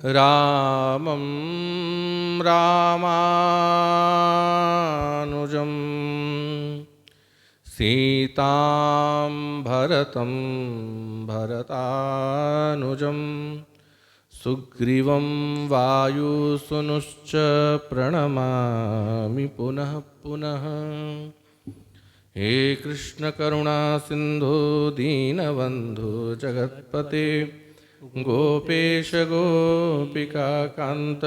रामं रामानुजं सीतां भरतं भरतानुजं सुग्रीवं वायुसूनुश्च प्रणमामि पुनः पुनः। हे कृष्ण करुणा सिंधु दीनबंधु जगत्पते गोपेश गोपिका कांत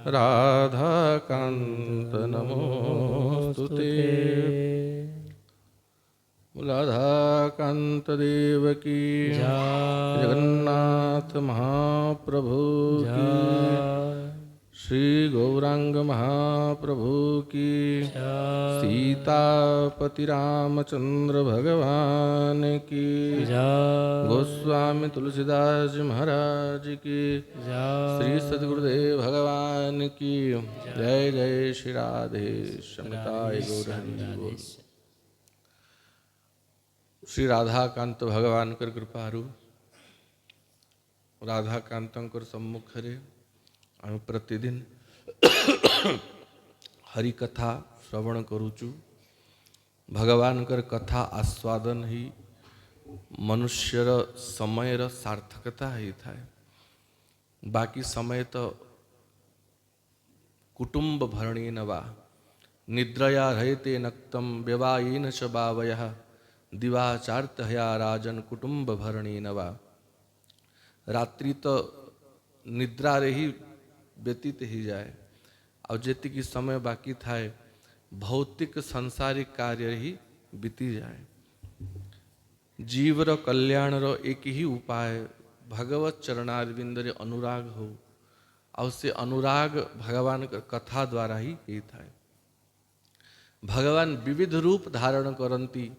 राधा कांत नमोस्तुते। राधा कांत देवकी जगन्नाथ महाप्रभु की, श्री गौरांग महाप्रभु की, सीतापति रामचंद्र भगवान की, गोस्वामी तुलसीदास जी महाराज की, श्री सद्गुरुदेव भगवान की जय। जय श्री राधे श्यामताय गौरहरि बोल। श्री राधाकांत भगवान कर कृपारू राधाकांतर सम्मुखरे आम प्रतिदिन हरिकथा श्रवण करुचु। भगवान कर कथा आस्वादन ही मनुष्यर समयर सार्थकता ही थाए। बाकी समय तो कुटुंब भरणी नवा निद्रया रहते नक्तम व्यवायेन च बावयः दिवाचार्त हया राजन कुटुंब भरणी नवा। रात्रि तो निद्रा रही व्यतीत ही जाए और जेती की समय बाकी थाए भौतिक सांसारिक कार्य ही बीती जाए। जीवर कल्याण रो एक ही उपाय भगवत चरणारविंद रे अनुराग हो और से अनुराग भगवान कथा द्वारा ही थाए। भगवान विविध रूप धारण करंती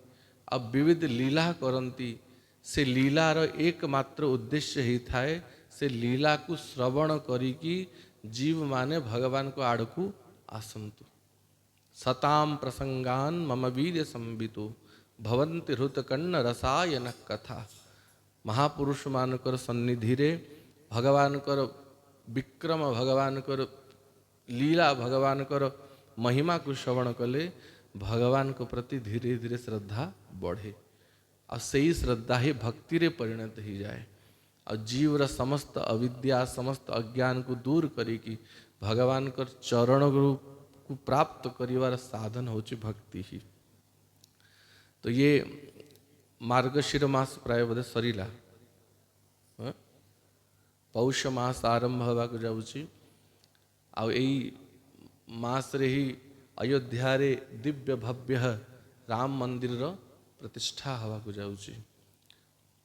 अब विविध लीला करंती से लीलार एकमात्र उद्देश्य ही थाए से लीला को श्रवण करी की जीव माने भगवान को आड़कू आसंतु। सताम प्रसंगान मम वीर्य संबितो भवंति हृतकर्ण रसायन कथा। महापुरुष मानकर सन्निधि रे भगवान कर विक्रम भगवान कर लीला भगवान कर महिमा को श्रवण कले भगवान को प्रति धीरे धीरे श्रद्धा बढ़े और सही श्रद्धा ही भक्ति रे परिणत ही जाए और जीवर समस्त अविद्या समस्त अज्ञान को दूर करी की भगवान कर चरण रूप को प्राप्त करिवार साधन होची भक्ति ही। तो ये मार्गशीर मास प्राय बोधे सरीला पौष मास आरंभ होगा को जाउची आ एई मास रे ही अयोध्या रे दिव्य भव्य राम मंदिर रो प्रतिष्ठा हवा को जाउची।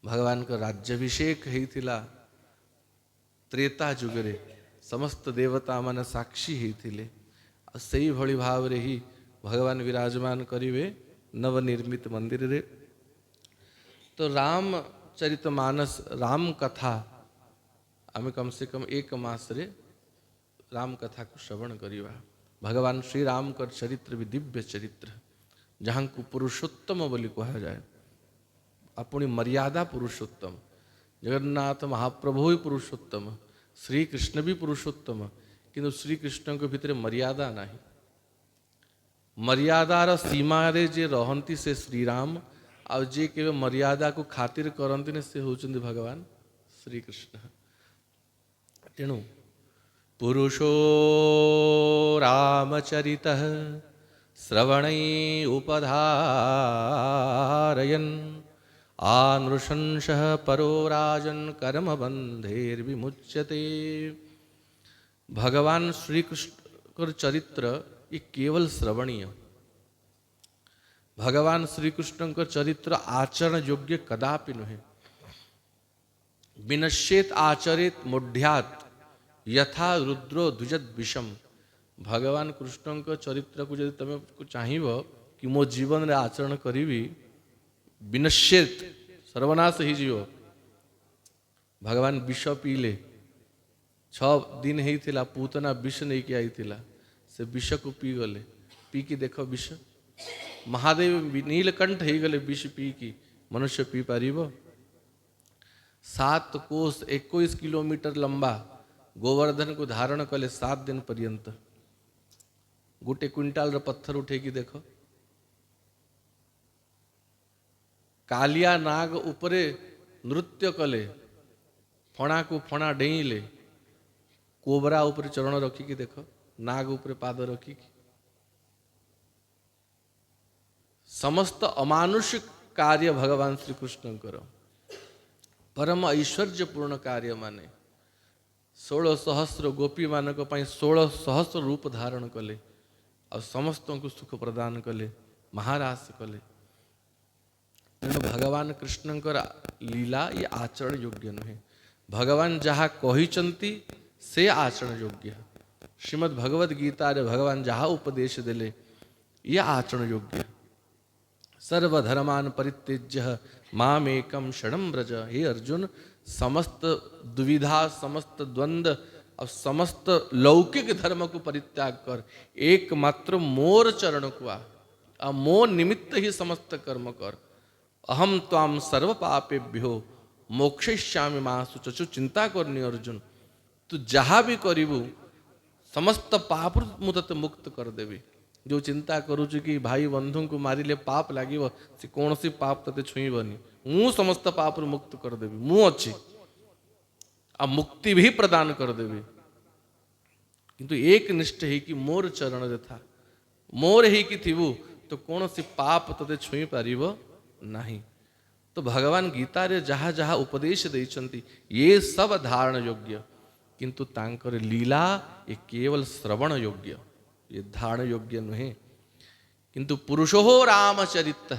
भगवान का राज्याभिषेक होइथिला त्रेता जुगरे समस्त देवता मान साक्षी होइथिले आ सेही भली भाव रे ही भगवान विराजमान करिवे नवनिर्मित मंदिर रे। तो रामचरितमानस राम कथा आमे कम से कम एक मास रे राम कथा को श्रवण करिवा। भगवान श्री राम कर चरित्र भी दिव्य चरित्र जहाँ को पुरुषोत्तम बोली कहा जाए। अपनी मर्यादा पुरुषोत्तम जगन्नाथ महाप्रभु ही पुरुषोत्तम श्री कृष्ण भी पुरुषोत्तम किंतु श्री कृष्ण के भीतर मर्यादा नहीं। मर्यादार सीमा रे जे रहंती से श्री राम और जे केवल मर्यादा को खातिर करंती ने से होचंदी भगवान श्री कृष्ण। तेणु पुरुषो रामचरितः श्रवणै उपधारयन् आनृशंसः परो राजन् कर्मबन्धैर्विमुच्यते। भगवान श्री कृष्ण कर चरित्र ये केवल श्रवणीय। भगवान श्री कृष्ण का चरित्र आचरण योग्य कदापि नुहे। विनश्येत आचरित मुढ़्यात यथा रुद्रो द्विजद विषम। भगवान कृष्ण का चरित्र को यदि तुम चाहिए कि मो जीवन रे आचरण करी विनश्येत सर्वनाश ही जीव। भगवान विष पीले 6 दिन ही थिला पूतना विष नहीं कि आई थिला से विष को पी गले पी की देख विष महादेव नीलकंठ हो गले विष पी की मनुष्य पी पारिब। 7 कोस 21 किलोमीटर लंबा गोवर्धन को धारण कले 7 दिन पर्यंत। गोटे क्विंटाल पत्थर उठे कि देख, कालिया नाग उपरे नृत्य कले, फणा को फणा डेईले, कोबरा उपरे चरण रखिकी देख, नाग उपरे पाद रखिकी। समस्त अमानुषिक कार्य भगवान श्री कृष्ण कर, परम ऐश्वर्यपूर्ण कार्य माने 16 सहस्र गोपी मानक पई 16 सहस्र रूप धारण कले और समस्त को सुख प्रदान कले, महाराज कले। तेणु भगवान कृष्णकर लीला ये आचरण योग्य नुहे। भगवान जहाँ कहिचंती से आचरण योग्य। श्रीमद् भगवद गीता रे भगवान जहाँ उपदेश देले ये आचरण योग्य। सर्वधर्मान परित्यज्य मामेकं शरणं व्रज। हे अर्जुन, समस्त दुविधा, समस्त द्वंद्व और समस्त लौकिक धर्म को परित्याग कर एकमात्र मोर चरण को आ, मो निमित्त ही समस्त कर्म कर। अहम त्वाम सर्व पापेभ्यो मोक्षयिष्यामि मा शुचु। चिंता करनी अर्जुन, तू जहाँ भी करिबू समस्त पाप मु तते मुक्त कर देवी। जो चिंता करुच कि भाई बंधु को मारिले पाप लागिव, से कौन सी पाप तते छुईबनी, मु समस्त पाप मुक्त कर देवी। मु अच्छी आ मुक्ति भी प्रदान कर देवी। किंतु एक निष्ठ है कि मोर चरण रे था, मोर ही कि थिबू तो कौन सी पाप तते छुई पारिबो नहीं। तो भगवान गीता रे जहाँ जहाँ उपदेश देइचंती ये सब धारण योग्य, किंतु तांकर लीला ये केवल श्रवण योग्य, ये धारण योग्य नुहे। किंतु पुरुषो रामचरित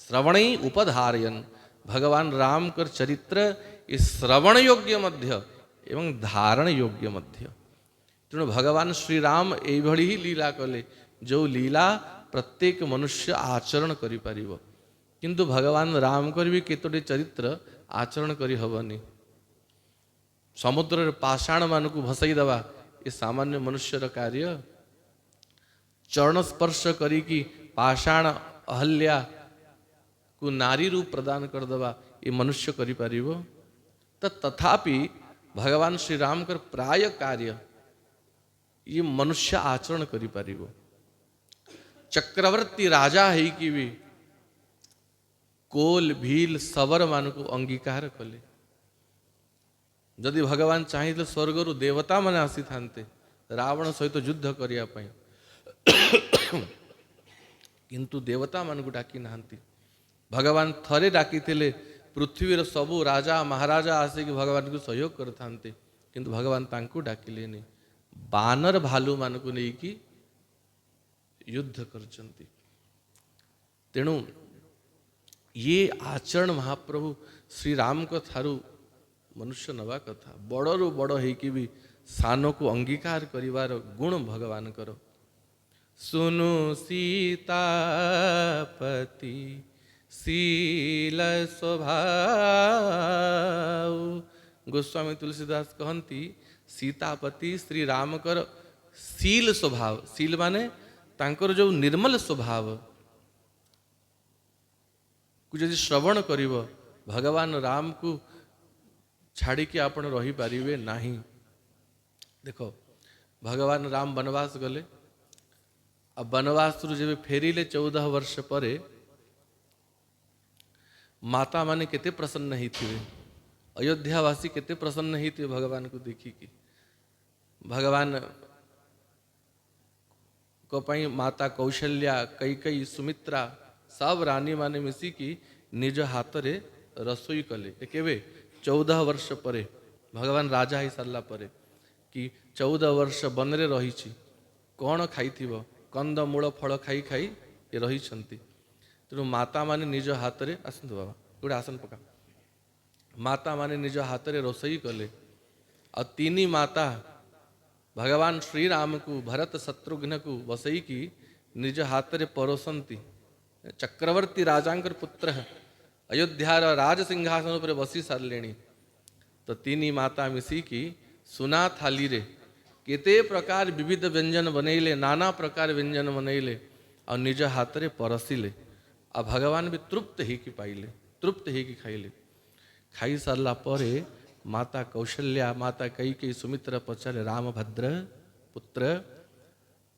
श्रवण उपधारयन। भगवान राम कर चरित्र ये श्रवण योग्य मध्य एवं धारण योग्य मध्य। तेणु भगवान श्री राम एभली ही लीला कले जो लीला प्रत्येक मनुष्य आचरण करि परिबो। किंतु भगवान राम कर भी केतोटी चरित्र आचरण करि हबनी। समुद्र रे पाषाण मान को भसई दवा ये सामान्य मनुष्यर कार्य। चरण स्पर्श करी की पाषाण अहल्या को नारी रूप प्रदान कर दवा ये मनुष्य करि परिबो। तथापि भगवान श्री राम कर प्राय कार्य ये मनुष्य आचरण करि परिबो। चक्रवर्ती राजा है कि भी कोल भील सबर मान को अंगीकार कले। जदि भगवान चाहिए स्वर्गर देवता माने आसी थांते रावण सहित युद्ध करिया पई, किंतु देवता मान को डाकी नांती। भगवान थरे डाकी थिले पृथ्वीर सबु राजा महाराजा आसे कि भगवान को सहयोग कर थांते, किंतु भगवान तांको डाकिलेनी। बानर भालू मान को नहीं कि युद्ध करचंती। तेणु ये आचरण महाप्रभु श्री राम को थारु मनुष्य नवा कथा। बड़रू बड़ है कि भी सानो को अंगीकार करिवार गुण भगवान करो। सुनु सीतापति शील स्वभाव। गोस्वामी तुलसीदास कहती सीतापति श्री राम कर शील स्वभाव। शील माने तांकर जो निर्मल स्वभाव को यदि श्रवण करिव भगवान राम को छाड़ी के आपण रही पारिबे नहीं। देखो भगवान राम वनवास गले, अब वनवास जब फेरिले 14 वर्ष परे माता माने केते प्रसन्न ही थे, अयोध्यावासी केते प्रसन्न ही थे भगवान को देखी कि। भगवान को पई माता कौशल्या कैकई सुमित्रा सब रानी माने मिसी की निज हाथ रे रसोई कले। केवे 14 वर्ष परे भगवान राजा ही सारला परे कि 14 वर्ष वन रे रही कौन खाई कंद मूल फल खाई खाई ये रही। तेणु माता माने निज हाथ रे आसतु बाबा गोटे आसन पका। माता माने निज हाथ रे रोसई कले और 3 माता भगवान श्री राम को भरत शत्रुघ्न को बसई की निज हाथ रे परोसंती। चक्रवर्ती राजांकर पुत्र अयोध्यार राज सिंहासन पर बसी सारे। तो 3 माता मिसी की सुना थाली रे केते प्रकार विविध व्यंजन बनैले, नाना प्रकार व्यंजन बनैले और निज हाथ रे परसिले। आ भगवान भी तृप्त ही कि पाइले, तृप्त ही कि खाइले। खाई सारला परे माता कौशल्या माता कैकेयी सुमित्रा पचारे राम भद्र पुत्र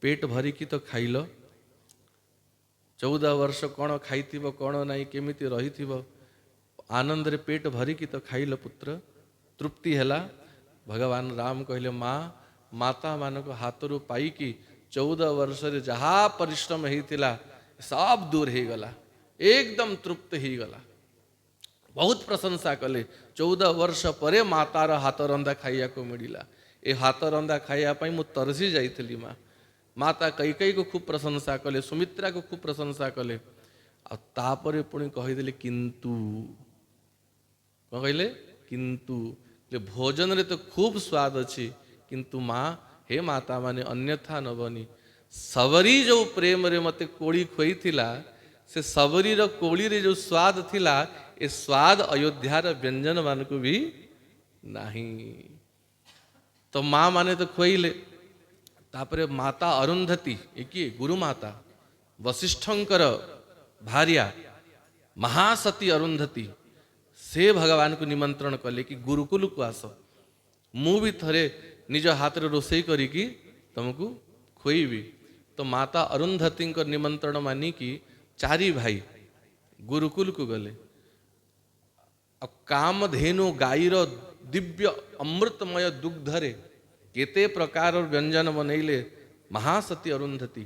पेट भरिकी तो खाइल 14 वर्ष कौन खाई कौन नहीं केमिति रही आनंद रे पेट भरिकी तो खाइल पुत्र तृप्ति हैला। भगवान राम कहले माँ माता मान को हाथ रू पाई कि 14 वर्ष रे जहा परिश्रम होता सब दूर हो गला एकदम तृप्त हो गला। बहुत प्रशंसा कले 14 वर्ष परे मातार हाथ रंधा खाइया को मिला। ए हाथ रंधा खाइया मु तरसी जाइली माँ माता कैकेयी को खूब प्रशंसा कले सुमित्रा को खूब प्रशंसा कले तापरे पुणी कहीदेले किंतु कौन कहले किंतु भोजन रे तो खूब स्वाद अच्छी किंतु माँ हे माता माने अन्यथा नबनी सबरी जो प्रेम रे मते कोड़ी खोई थिला से सबरी रो कोड़ी रे जो स्वाद थिला ए स्वाद अयोध्यार व्यंजन मान को भी नहीं। तो माँ माने तो खोईले तापरे माता अरुंधति एक गुरु माता वशिष्ठंकर भार्या महासती अरुंधति से भगवान को निमंत्रण कले कि गुरुकुल को आस मु भी थरे निज हाथ रे रोसई करी कि तुमको खोईबी। तो माता अरुंधति निमंत्रण मानी कि 4 भाई गुरुकुल को गले कामधेनु गाईर दिव्य अमृतमय दुग्धरे केते प्रकार व्यंजन बनैले महासती अरुंधति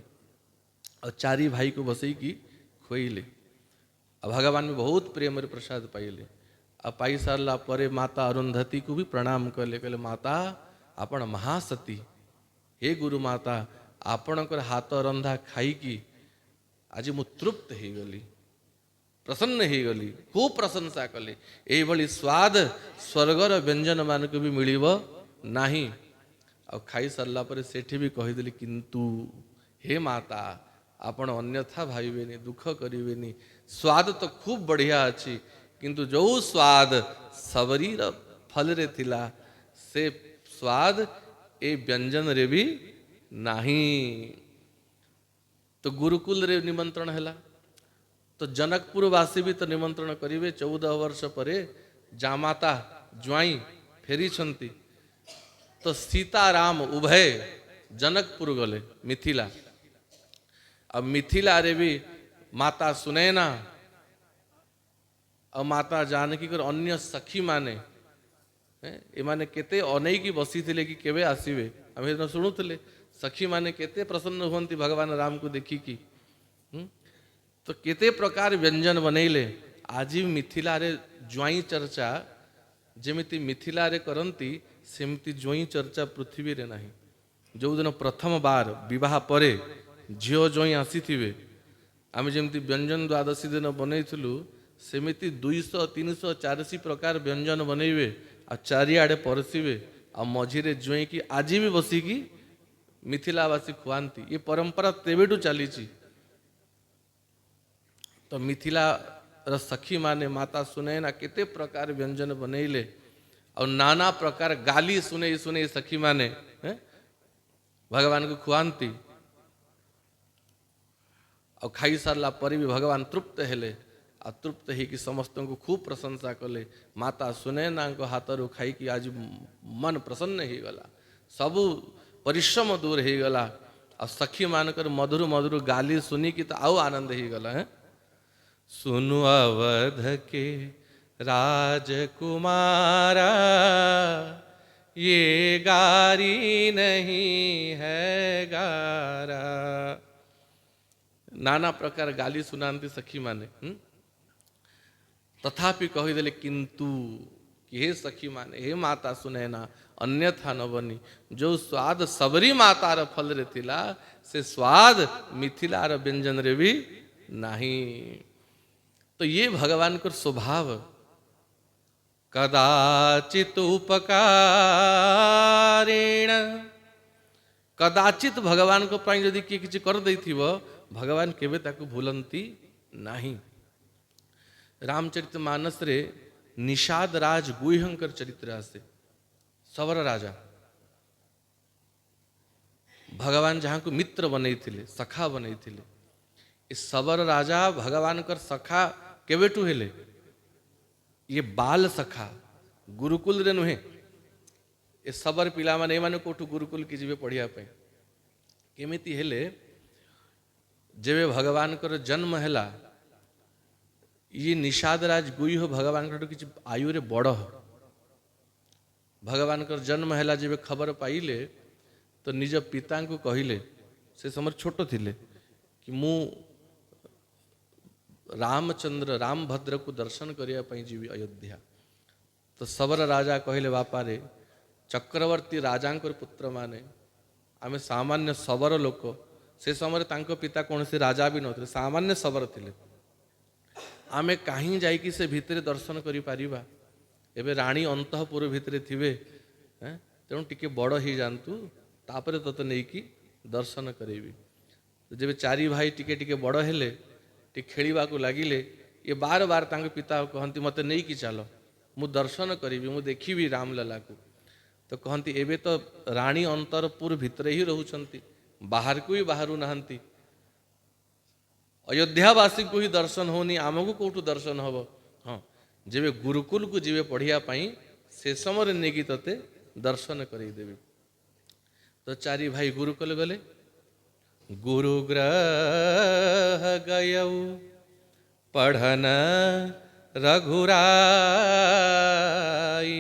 और 4 भाई को बसई की खोईले। भगवान में बहुत प्रेम प्रसाद पाइले पाई सारा परे माता अरुंधति को भी प्रणाम कले कहले माता आपण महासती हे गुरु माता आपणकर हाथ रंधा खाई आज मु तृप्त हो गली प्रसन्न हो गली खूब प्रशंसा कले यही स्वाद स्वर्गर व्यंजन मान को भी मिलिबो नाही। आ खाई सारा पर सेठी भी कहीदेली किंतु हे माता आपण अन्यथा भावेनी दुख करेनि स्वाद तो खूब बढ़िया अच्छी किंतु जो स्वाद सबरीर फल रे थिला से स्वाद ए व्यंजन रे भी नहीं। तो गुरुकुल रे निमंत्रण हैला तो जनकपुर वासी भी तो निमंत्रण करिवे 14 वर्ष परे जामाता ज्वाई फेरी छंती तो सीताराम उभय जनकपुर गले मिथिला। अब मिथिला रे भी माता सुनैना और माता जानकी कर अन्य सखी माने एमाने केते अनेकी बसी थिले कि केबे आसीबे आमे शुणुले सखी माने केते प्रसन्न होती भगवान राम को देखी कि तो केते प्रकार व्यंजन बनैले आज भी मिथिला रे ज्वाई चर्चा जेमिति मिथिला रे करंती सेमती ज्वाई चर्चा पृथ्वी रे नहीं। जो दिन प्रथम बार विवाह परे झियो ज्वाई आसीथिबे आमे जेमती व्यंजन द्वादशी दिन बनैथिलु सेमिति 200 300 400 प्रकार व्यंजन बनैबे आ चारिआडे परसिबे आ मझिरे ज्वाई की आज भी बसिकी मिथिलावासी खुआती ये परंपरा तेबेटू चली। तो मिथिला सखी माने माता सुनैना केते प्रकार व्यंजन बनैले और नाना प्रकार गाली सुने सुने सखी माने भगवान को खुआती और खाई सारा पर भी भगवान तृप्त हेले आ तृप्त ही कि समस्त को खूब प्रशंसा कले माता सुनैना को हाथ रू खाई कि आज मन प्रसन्न हो गला सबू परिश्रम दूर हो गला और सखी मानकर मधुर मधुर गाली सुनी कि तो आउ आनंद हो गला है। सुनु अवध के राजकुमारा ये गारी नहीं है गारा नाना प्रकार गाली सुनाती सखी माने तथापि कहीदेले किंतु कि हे सखी माने हे माता सुनैना अन्यथा न बनी जो स्वाद सबरी मातार फल रे थिला से स्वाद मिथिलार व्यंजन रे भी नहीं। तो ये भगवान को स्वभाव कदाचित उपकारेण कदाचित भगवान को पाई यदि किए किछि कर दैथिबो भगवान केबे ताकू भूलंती नहीं। रामचरितमानस रे निषाद राज गुह्यंकर चरित्र आसे सवर राजा भगवान जहाँ को मित्र बनई थिले सखा बनई थिले इस सवर राजा भगवान कर सखा केवेटू हेले ये बाल सखा गुरुकुल रे नुहे ए सबर पिला माने एमाने कोठु गुरुकुल की जीवे पढ़िया पे केमिति हेले जेबे भगवान कर जन्म हैला ये निषाद राज गुई हो भगवान कर किछि आयु रे बड़ हो भगवान कर जन्म हैला जेबे खबर पाइले तो निज पिता को कहिले से समय छोट थिले कि मु रामचंद्र रामभद्र को दर्शन करिया पई जीवी अयोध्या तो सबर राजा कहले बापा रे चक्रवर्ती राजांकर पुत्र माने आमे सामान्य सबर लोक से समय तांको पिता कौन से राजा भी नथिले सामान्य सबर थिले आमे कहीं जाइकी से भितरे दर्शन करि पारिबा एबे रानी अंतःपुर भितरे थिबे तेणु टिके बड़ ही जानतु तापरे तते नेकी दर्शन करेबी तो जब चारि भाई टिके टिके बड़ हेले टिके खेलिबा को लागिले ये बार बार तांके पिता कहंती मते नेकी चलो मु दर्शन करिबी मु देखिबी रामलला को तो कहंती एबे तो रानी अंतरपुर भितरे ही रहउछंती बाहर को ही बाहरु नहंती अयोध्यावासी को ही दर्शन होनी आमको कोठु दर्शन हब हाँ जेबे गुरुकुल को जीवे पढ़िया पाई से समय नेकी तते दर्शन करई देबी तो चारि भाई गुरुकुल गले गुरुग्रह गयौ पढ़न रघुराई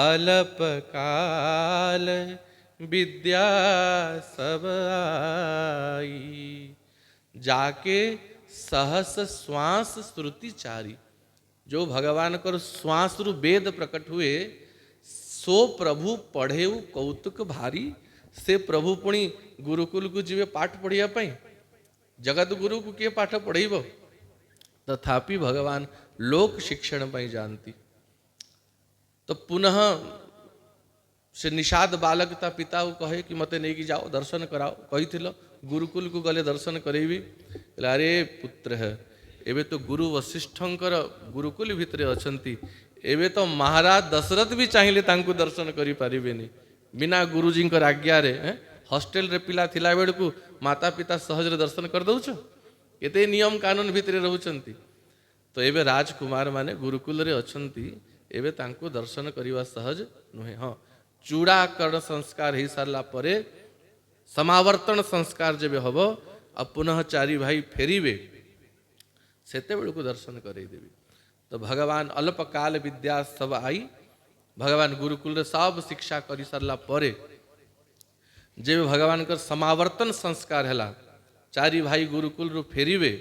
अल्प काल विद्या सब आई जाके सहस श्वास श्रुति चारी जो भगवान कर श्वास रु वेद प्रकट हुए सो प्रभु पढ़े कौतुक भारी से प्रभु पुणी गुरुकुल को जीवे पाठ पढ़िया पाई जगत गुरु को किए पाठ पढ़ेब तथापि भगवान लोक शिक्षण पाई जानती तो पुनः से निषाद बालक ता पिता को कहे कि मते नहीं कि जाओ दर्शन कराओ कही थिलो गुरुकुल को गले दर्शन करेबी अरे पुत्र है एबे तो गुरु वशिष्ठंकर गुरुकुल भितरे अछंती एबे तो महाराज दशरथ भी चाहिए तांको दर्शन करि पारिबेनी बिना गुरुजी आज्ञा रे हॉस्टेल रे पिला थिला बेडकू माता पिता सहज रे दर्शन कर दउछ केते नियम कानून भितरे रहउछंती तो एबे राजकुमार माने गुरुकुल रे अछंती एबे तांको दर्शन करिवा सहज नुहे हाँ चूड़ाकरण संस्कार ही सारला परे समावर्तन संस्कार जेबे हबो अब पुनः चारि भाई फेरिबे सेते बेलू दर्शन करई देवी तो भगवान अल्पकाल विद्या सब आई भगवान गुरुकुल रे सब शिक्षा करी सारला परे जेबे भगवान कर समावर्तन संस्कार हैला चारि भाई गुरुकुल रु फेरिबे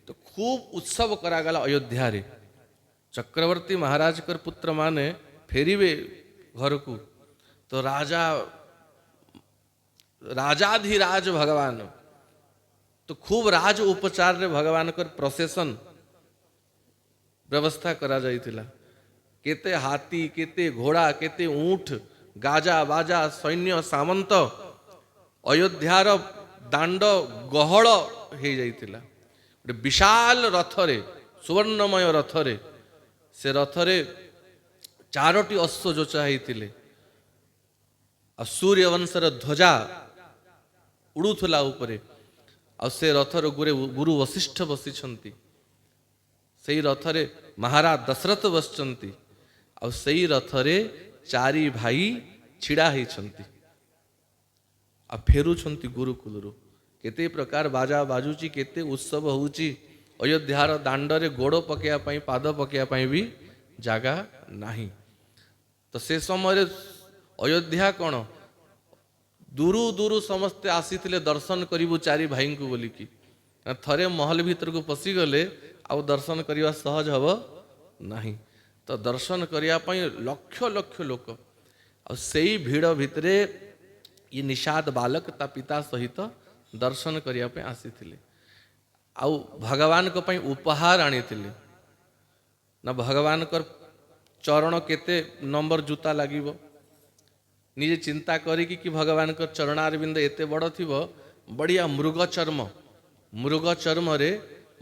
तो खूब उत्सव करागला अयोध्या रे चक्रवर्ती महाराज कर पुत्र माने फेरिबे घर को तो राजा राजाधिराज भगवान तो खूब राज उपचार रे भगवान कर प्रोसेसन व्यवस्था करा जाइथिला केते हाथी केते घोड़ा केते ऊंट गाजा बाजा सैन्य सामंत अयोध्यार दांड गहल हो जाइथिला विशाल रथरे सुवर्णमय रथरे से रथरे चारोटी अश्व जोचा होइथिले आ सूर्यवंशर ध्वजा उड़ुथला उपरे आ से रथर गुरे गुरु वशिष्ठ बसिछंती सेई रथरे महाराज दशरथ बसचंती आ सेई रथरे चारि भाई छिड़ा होइछंती आ फेरुछंती गुरुकुलरु केते प्रकार बाजा बाजुची केते उत्सव होउची अयोध्यार दांडरे गोड़ पकेया पई पाद पकेया पई भी जागा नाही तो से समय अयोध्या कौन दूरु दूरु समस्ते आसीथिले दर्शन करिबु चारि भाई को बोली कि थरे महल भीतर को पशिगले आउ दर्शन करवा सहज हब नाही तो दर्शन करिया पई लक्ष लक्ष लोक आ सेई भीड़ भितरे ये निषाद बालक ता पिता सहित दर्शन करिया पई आसीथिले आउ भगवान को पई उपहार आनीथिले ना भगवान कर चरण केते नंबर जूता लागिबो निजे चिंता करी कि भगवान का चरणारविंद एते बड़ थिबो बढ़िया मृग चर्म रे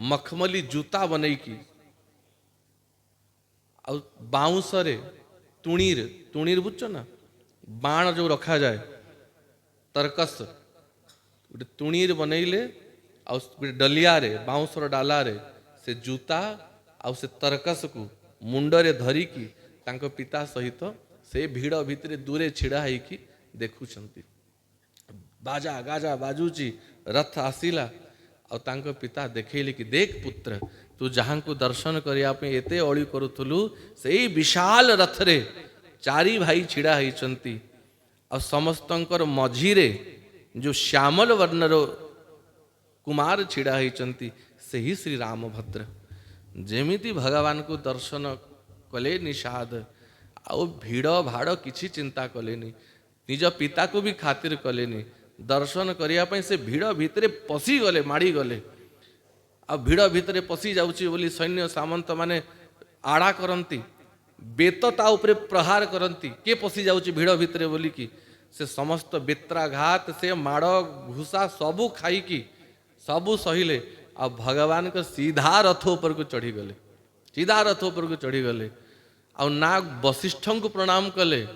मखमली जूता बनई की आ बाउंस रे तुणीर बुझ ना बाण जो रखा जाए तरकस गोटे तुणीर बनईले आ डलिया रे बाउंसर डाला रे से जूता आ से तरकस को मुंडरे धरिकी तांको पिता सहित से भीड़ भितर दूरे छिड़ा होइकी देखुछंती। बाजा गाजा बाजूची, रथ आसिला और तांको पिता देखैले कि देख पुत्र, तू जहाँ को दर्शन करिया पे एते अळी करुथुलु सेई विशाल रथ रे चारि भाई छिड़ा होइचंती और समस्तंकर मझीरे जो श्यामल वर्णर कुमार छिड़ा होइचंती से ही श्री रामभद्र। जेमिति भगवान को दर्शन कले निषाद आउ भीड़ भाड़ किछि चिंता कलेनी, निज पिता को भी खातिर कलेनी, दर्शन करिया पई से भीड़ भितरे पसी गले, माड़ी गले। आ भीड़ भितरे पसी जाउची बोली सैन्य सामंत माने आड़ा करंती, बेत ता उपरे प्रहार करंती, के पसी जाउची भीड़ भितरे बोली कि से समस्त बेत्राघात से माड़ घुसा सबू खाई की सबू सहिले। आ भगवान को सीधा रथ ऊपर को चढ़ी गले, सीधा रथ ऊपर को चढ़ी गले। और ना वशिष्ठ को प्रणाम कले,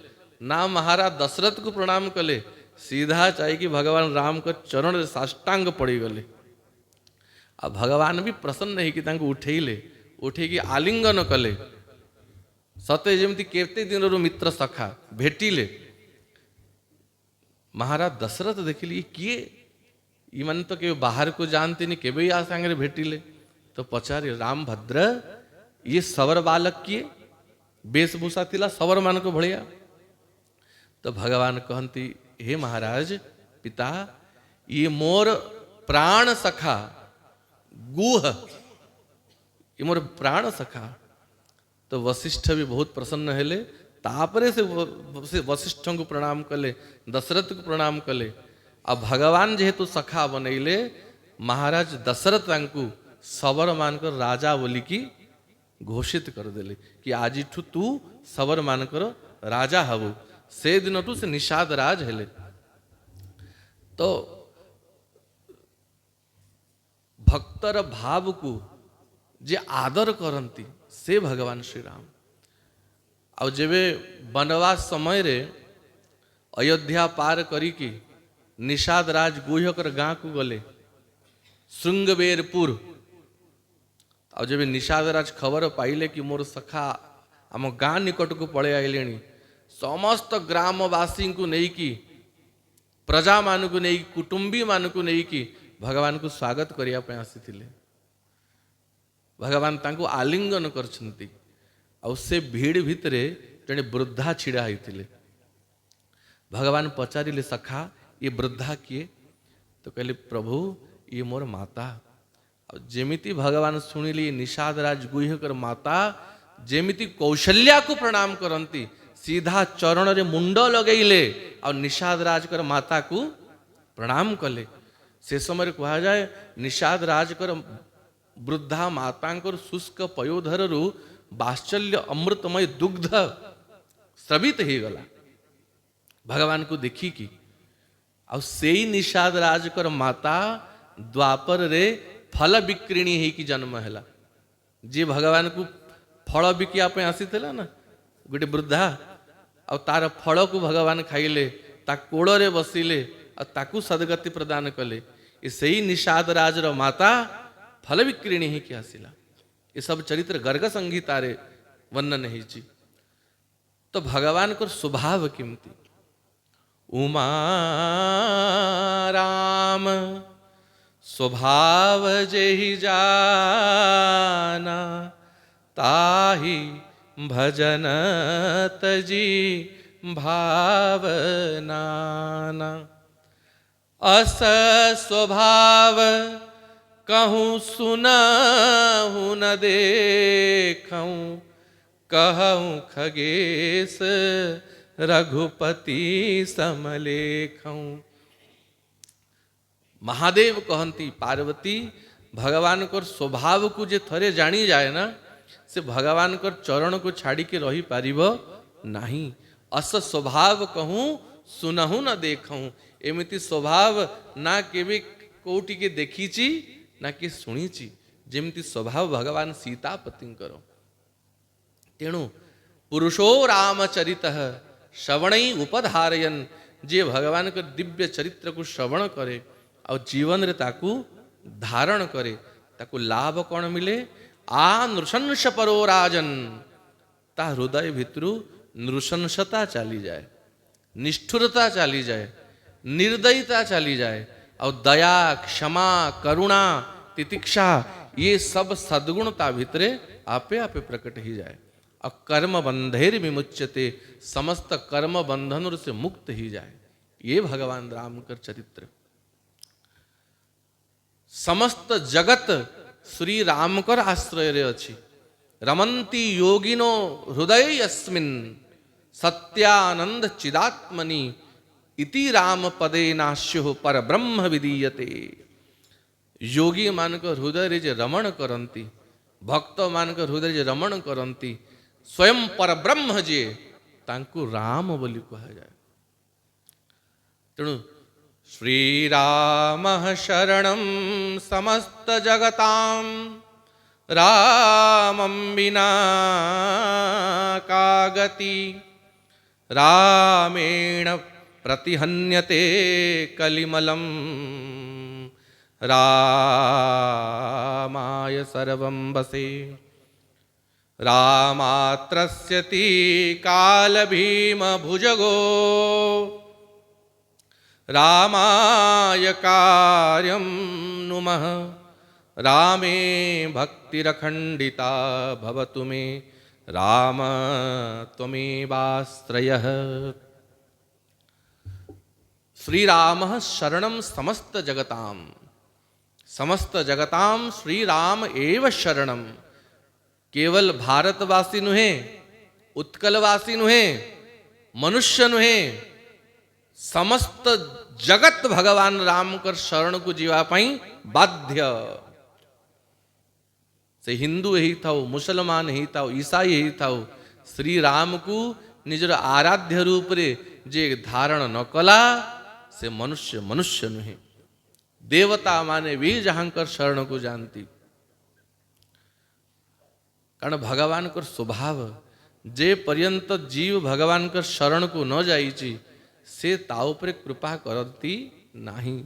ना महाराज दशरथ को प्रणाम कले, सीधा चाहिए कि भगवान राम को चरण साष्टांग पड़ी गले। आ भगवान भी प्रसन्न है कि तांको उठेले, उठेकी आलिंगन कले, सते जेमती केते दिन मित्र सखा भेटिले। महाराज दशरथ देखिले किए, ये मन तो के बाहर को जानते नहीं, केबे आ सांगरे भेटिले। तो पचारे राम भद्र ये सवर बालक किए, वेशभूषा थिला सवर मान को भड़िया। तो भगवान कहती हे महाराज पिता, ये मोर प्राण सखा गुह, ये मोर प्राण सखा। तो वशिष्ठ भी बहुत प्रसन्न हेले, तापरे से वशिष्ठ को प्रणाम कले, दशरथ को प्रणाम कले। अब भगवान जेहेतु सखा बनैले, महाराज दशरथ को सबर मानकर राजा बोली की घोषित कर देले कि आज तू सबर मानकर राजा हबु। से दिन से निषाद राज हेले। तो भक्तर भाव को जे आदर करती से भगवान श्री राम। और जेबे बनवास समय रे अयोध्या पार करी की निषाद राज गुह्यकर गाँ को गले श्रृंगबेरपुर। और जब निषाद राज खबर पाइले कि मोर सखा आम गाँ निकट को पड़े आइले, समस्त ग्रामवासी को नहीं की प्रजा मान को नहीं, कुटुंबी मान को नहीं की भगवान को स्वागत करिया पे आसीथिले। भगवान तांको आलिंगन करछंती। और से भीड़ भितरे जने वृद्धा छिड़ा होइथिले। भगवान पचारिले सखा ये वृद्धा किए? तो कहले प्रभु ये मोर माता। और जेमिति भगवान शुणिले निषाद राज गुह्यकर माता जेमिति कौशल्या को प्रणाम करती, सीधा चरण रे मुंड लगेले और निषाद राज कर माता को प्रणाम कले। से समय कहा जाए निषाद राज कर वृद्धा मातांकर शुष्क पयोधर रु बात्सल्य अमृतमय दुग्ध स्रवित ही गला भगवान को देखी की। और से ही निषाद राज कर माता द्वापर रे फल बिक्रिणी ही की जन्म हैला। जे भगवान को फल बिकिया पे आसी थिला ना गोटे वृद्धा, और तार फल को भगवान खाइले, ता कोड़ रे बसिले और ताकू सदगति प्रदान कले। ये सही निषाद राज रो माता फल बिक्रिणी ही की आसिला। ये सब चरित्र गर्ग संगीता रे वर्णन है जी। तो भगवान को स्वभाव किमती उमा राम स्वभाव जेहि जाना, ताहि भजन तजी भावनाना। अस स्वभाव कहूँ सुनहु न देखूं, कहूँ खगेश रघुपति समलेखूं। महादेव कहती पार्वती भगवान को स्वभाव को जे थरे जानी जाए ना, से भगवान को चरण को छाड़ी के रही पारिब नहीं। अस स्वभाव कहूँ सुनहु न देखूं, एमिति स्वभाव ना केवे कोटि के देखीची ना कि शुणीची। जेमती स्वभाव भगवान सीतापति करो। तेणु पुरुषो रामचरित श्रवण उपधारयन, जे भगवान के दिव्य चरित्र को श्रवण करे और जीवन रे ताकू धारण करे, ताकू लाभ कौन मिले? आ नृशंस परो राजन, ता हृदय भितरु नृशंसता चली जाए, निष्ठुरता चली जाए, निर्दयता चली जाए और दया, क्षमा, करुणा, तितिक्षा ये सब सद्गुणता भितरे आपे आपे प्रकट ही जाए और कर्म बंधेर विमुच्यते, समस्त कर्म बंधन से मुक्त ही जाए। ये भगवान राम का चरित्र। समस्त जगत श्री राम कर आश्रय रे अछि, रमंती योगिनो हृदय यस्मिन् सत्यानंद चिदात्मनि इति राम पदे नाश्यो पर ब्रह्म विदीयते। योगी मान को हृदय रे जे रमण करंती, भक्त मान को हृदय जे रमण करंती, स्वयं पर ब्रह्म जे तांको राम बोली कहा जाए। तेणु श्रीराम शरणं समस्त जगतां रामं विना का गति, रामेण प्रतिहन्यते कलिमलं रामाय सर्वं वसे। रामात्रस्यति कालभीमभुजगो रामाय कार्यं नुमः, रामे भक्तिरखण्डिता भवतु मे, राम त्वमेवाश्रयः। श्रीरामः शरणं समस्त जगतां, समस्त जगतां श्रीराम एव शरणं। केवल भारतवासी नुहे, उत्कलवासी नुहे, मनुष्य नुहे, समस्त जगत भगवान राम कर शरण को जीवा पाई बाध्य। से हिंदू ही था, मुसलमान ही था, ईसाई ही था, श्री राम को निजर आराध्य रूप रे जे धारण न कला से मनुष्य मनुष्य नुहे। देवता माने भी जहांकर शरण को जानती, कारण भगवान कर स्वभाव जे पर्यंत जीव भगवान कर शरण को न जाइची से ता उपरे कृपा करती नाही।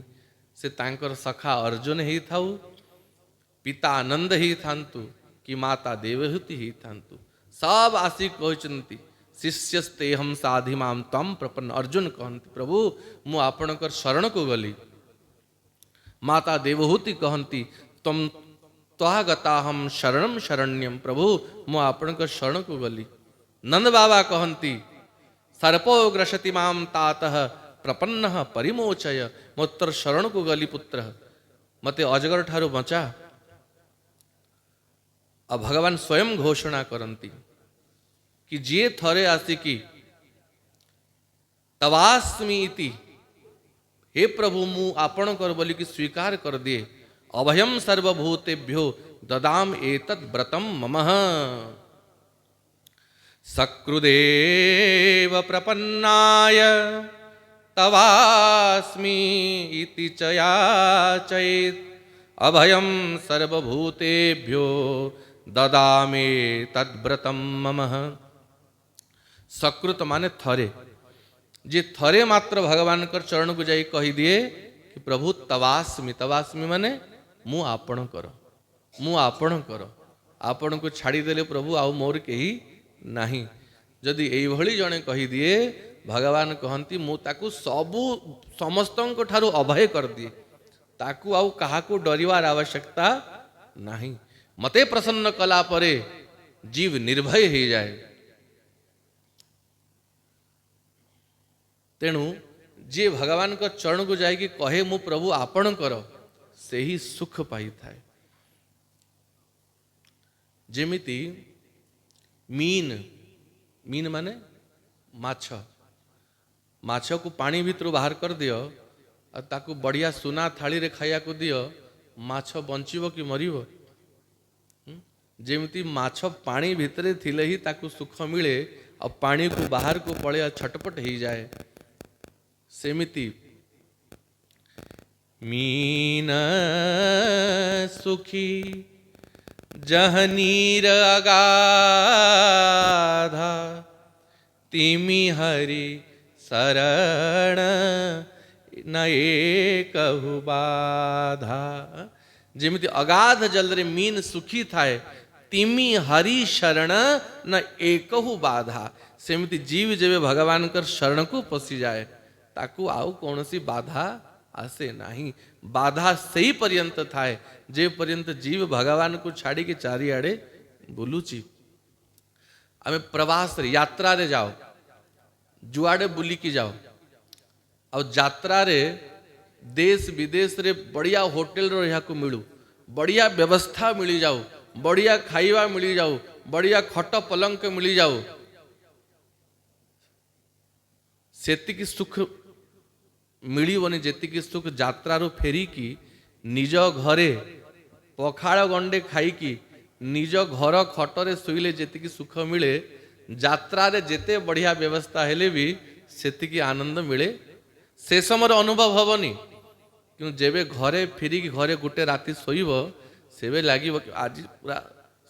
से तांकर सखा अर्जुन ही थाउ, पिता आनंद ही थांतु कि माता देवहूति ही थांतु, सब आसी कहचंती शिष्यस्ते हम साधि माम तम प्रपन्न। अर्जुन कहती प्रभु मु आपणकर शरण को गली। माता देवहूति कहती तम त्वागता हम शरणम शरण्यम, प्रभु मु आपणकर शरण को गली। नंद बाबा कहती सर्पो ग्रसति माम तातः प्रपन्नः परिमोचय, मोत्तर शरण को गली पुत्र मते अजगर ठारू बचा। अब भगवान स्वयं घोषणा करती कि जे थरे आसिकी तवास्मि इति, हे प्रभु मु आपण कर बोली कि स्वीकार कर दिए। अभयम सर्वभूतेभ्यो ददाम एतद् व्रतम ममः, सकृदेव प्रपन्नाय तवास्मि इति च याचयेत्। अभयम सर्वभूतेभ्यो ददामे तद्व्रतम ममः। सकृत माने थरे, जे थरे मात्र भगवान कर चरण को जाई कही दिए कि प्रभु तवास्मि, तवास्मि माने मु आपण कर, मु आपण कर, आपण को छाड़ी देले प्रभु आउ मोर केही नाही। जदि एई भली जणे कही दिए भगवान कहंती मु ताकू सबु समस्तंक ठारू अभय कर दिए, ताकू आउ काहाकू डरिवार आवश्यकता नाही। मते प्रसन्न कला परे जीव निर्भय हो जाए। तेणु जे भगवान को चरण को जाएगी कहे मु प्रभु आपण कर, से ही सुख पाई थाए। जेमिति मीन, मीन माने माछ, माछ को पानी भितर बाहर कर दियो और ताकू बढ़िया सुना थाली रे खाया को दियो, माछ बंचिबो कि मरिबो? जेमिति माछ पानी भितरे थिले ही ताकू सुख मिले और पानी को बाहर को पड़े छटपट ही जाए। सेमिति मीन सुखी जह नीर अगाधा, तिमि हरि शरण न एकहु बाधा। जेमिति अगाध जल रे मीन सुखी थाए, तिमी हरि शरण न एकहु बाधा। सेमती जीव जेबे भगवान कर शरण को पशि जाए ताकू आउ कौन सी बाधा आसे नहीं। बाधा सही पर्यंत थाए जे पर्यंत जीव भगवान को छाड़ी के चारिआडे बुलुची। आमे प्रवास रे यात्रा रे जाओ जुआडे बुलिकी जाओ और यात्रा रे देश विदेश रे बढ़िया होटल रो यहाँ को मिलू बढ़िया व्यवस्था मिली जाओ बढ़िया खाइबा मिली जाओ बढ़िया खट पलंक मिली जाओ सेतिकी सुख मिलबनी जेतिकी सुख यात्रारू फेरिकी निज घरे पखाड़ गंडे खाइकी निज घर खटरे शुइले जेतिकी सुख मिले यात्रा रे जेते बढ़िया व्यवस्था हेले भी सेतिकी आनंद मिले से समय अनुभव हबनी। क्यों जेबे घरे फेरिकी घरे गोटे राति शोइब सेबे लागिब आज पूरा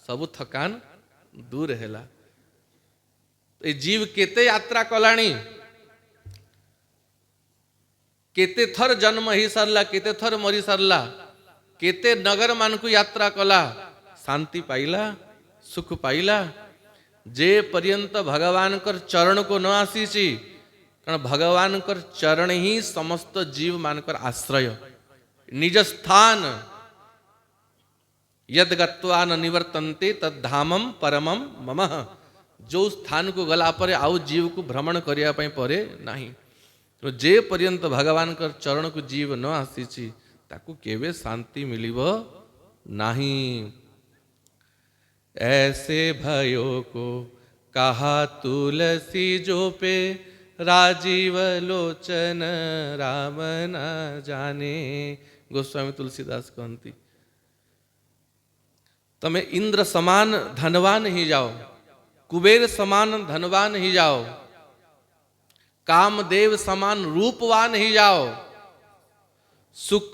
सब थकान दूर हैला। तो जीव केते यात्रा कलानी केते थर जन्म ही सरला केते थर मरी सरला केते नगर मान को यात्रा कला शांति पाइला सुख पाइला जे पर्यंत भगवान कर चरण को न आसीची कारण भगवान कर चरण ही समस्त जीव मानकर आश्रय निज स्थान यद गत्वा न निवर्तन्ते तद धामम परमम मम। जो स्थान को गला पर आउ जीव को भ्रमण करिया पई परे नहीं। तो जे पर्यंत भगवान कर चरण को जीव न आसीची ताकू केवे शांति मिलिब नहीं। ऐसे भयो को कहा तुलसी जो पे राजीव लोचन राम न जाने। गोस्वामी तुलसीदास कहती तमे इंद्र समान धनवान ही जाओ कुबेर समान धनवान ही जाओ कामदेव समान रूपवान ही जाओ सुख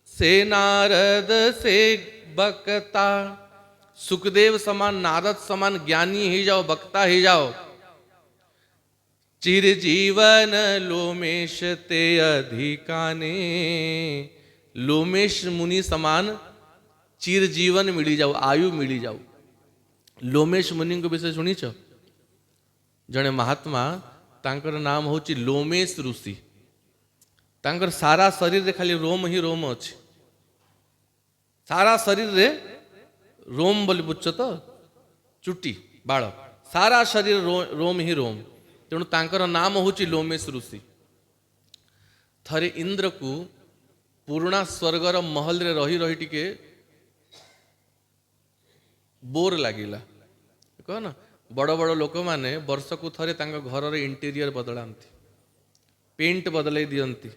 से नारद से बकता सुखदेव समान नारद समान ज्ञानी ही जाओ बक्ता ही जाओ चिर जीवन लोमेश ते अधिकाने। लोमेश मुनि समान चिर जीवन मिली जाओ आयु मिली जाओ। लोमेश मुनि को विषय शुणीच जड़े महात्मा तांकर नाम होची लोमेश ऋषि। तांकर सारा शरीर रे खाली रोम ही रोम अच्छे सारा शरीर रे रोम बोली बुझ तो चुटी बाल सारा शरीर रोम ही रोम तेणु तांकर नाम होची लोमेश ऋषि। थरे इंद्र को पुराणा स्वर्गर महल रे रही रही टिके बोर लागिला कह ना बड़ बड़ लोक माने वर्ष को थरे तांका घर रे इंटीरियर बदलांती पेंट बदलाई दियंती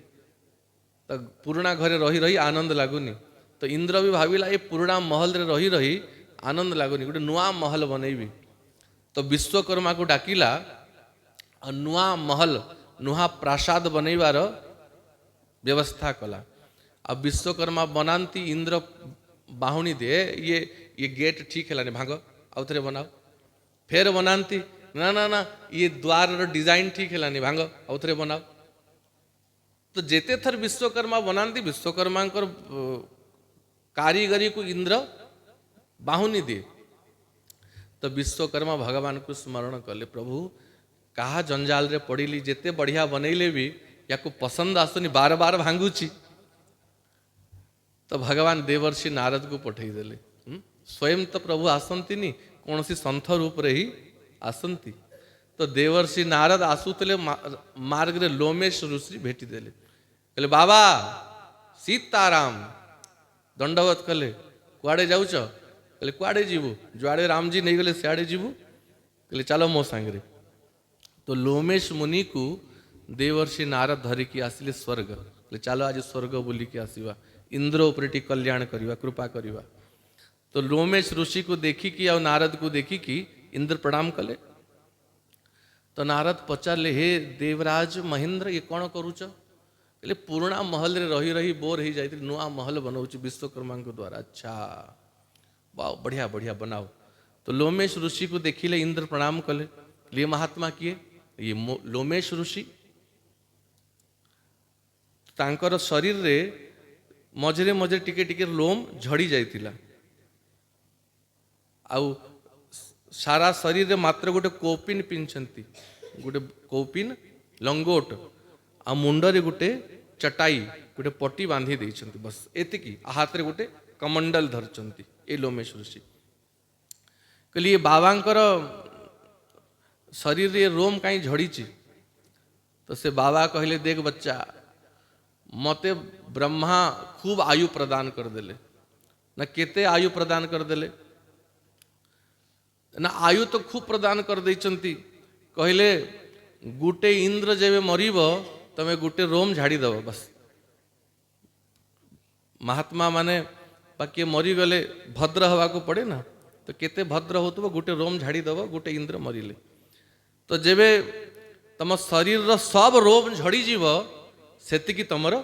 तो पुराणा घरे रही रही आनंद लागुनी। तो इंद्र भी भाविला ये पुराणा महल रे रही रही आनंद लागुनी गोटे नुआ महल बनैबी। तो विश्वकर्मा को डाकिला और नुआ महल नुआ प्रासाद बनैबार व्यवस्था कला। अब विश्वकर्मा बनाती इंद्र बाहुनी दे ये गेट ठीक है भांग आउ थे बनाओ फेर बनाती ना ना ना ये द्वार डिजाइन ठीक है भांग आउ थे बनाओ। तो जेते थर विश्वकर्मा बनाती विश्वकर्मा कारीगरी को इंद्र बाहुनी दे। तो विश्वकर्मा भगवान को स्मरण कले प्रभु कहा जंजाल रे पड़िली जेते बढ़िया बनैले भी या को पसंद आसुनी बार बार भांगुची। तो भगवान देवर्षि नारद को पठेई देले स्वयं तो प्रभु आसंती नी कौन सी संथ रूप रे ही आसंती। तो देवर्षि नारद आसुतले मार्ग रे लोमेश ऋषि भेटी देले कहले बाबा सीताराम दंडवत कले कुआड़े जाऊच कहले कुआड़े जीवु जुआड़े राम जी नहीं गले सियाड़े जीवु कहले चलो मो सांगरे। तो लोमेश मुनि को देवर्षि नारद धरिकी आसिले स्वर्ग कहले चलो आज स्वर्ग बुलिकी आसीबा इंद्र उपरेटी कल्याण करिवा कृपा करिवा। तो लोमेश ऋषि को देखी कि और नारद को देखी कि इंद्र प्रणाम कले। तो नारद पचारे हे देवराज महेंद्र ये कौन करूच कहले पुराणा महल रे रही रही बोर हो जाती नुआ महल बनाऊँ विश्वकर्मा द्वारा। अच्छा वाह बढ़िया बढ़िया बनाओ। तो लोमेश ऋषि को देखिले इंद्र प्रणाम कले ये महात्मा किए ये लोमेश ऋषि तांकर शरीर रे मझे मझे टिके टिके लोम झड़ी जाइतिला आउ सारा शरीर मात्र गोटे कौपिन पिंधछंती, गोटे कौपिन लंगोट आ मुंडरे गोटे चटाई गोटे पट्टी बांधी देइछंती, बस एतिकी। हाथ रे गोटे कमंडल धरचंती ए लोमेश ऋषि। कहली ये बाबांकर शरीर रे रोम कहीं झड़ीची? तो से बाबा कहले देख बच्चा, मते ब्रह्मा खूब आयु प्रदान कर देले ना, केते आयु प्रदान कर देले ना, आयु तो खूब प्रदान कर देइचंती। कहले गुटे इंद्र जेबे मरीब तमे गुटे रोम झाड़ी दब, बस। महात्मा माने बाकी मरी गले भद्र हवा को पड़े ना, तो केते भद्र होतबो, गुटे रोम झाड़ी दब, गुटे इंद्र मरिले। तो जेबे तम शरीर रो सब रोम झड़ी जीव सेतिकी तमर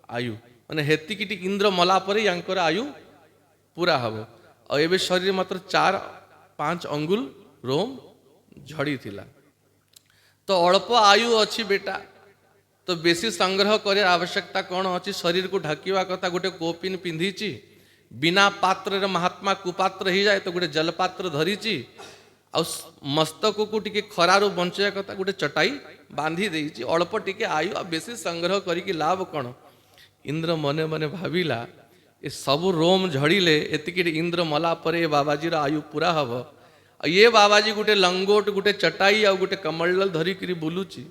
आयु, माने हेतिकी टिक इंद्र मला परे यांकर आयु पूरा हबो। और एबे शरीर मात्र 4-5 अंगुल रोम झड़ी थिला। तो अल्प आयु अच्छी बेटा, तो बेसी संग्रह करे आवश्यकता कौन अच्छी? शरीर को ढाकिवा कथा गोटे कोपिन पिंधिची, बिना पात्र रे महात्मा कुपात्र ही जाए तो गोटे जलपात्र धरीची, आ मस्तक को टिके खरारु बंचाया कथा गोटे चटाई बांधी देइची। अल्प टिके आयु आ बेसी संग्रह करिकी लाभ कौन? इंद्र मने मने भाविला ये सब रोम झड़ीले एतिकी इंद्र मला परे बाबाजी आयु पूरा हब। ये बाबाजी गोटे लंगोट गोटे चटाई आ गोटे कमंडल धरिकी बुलुची,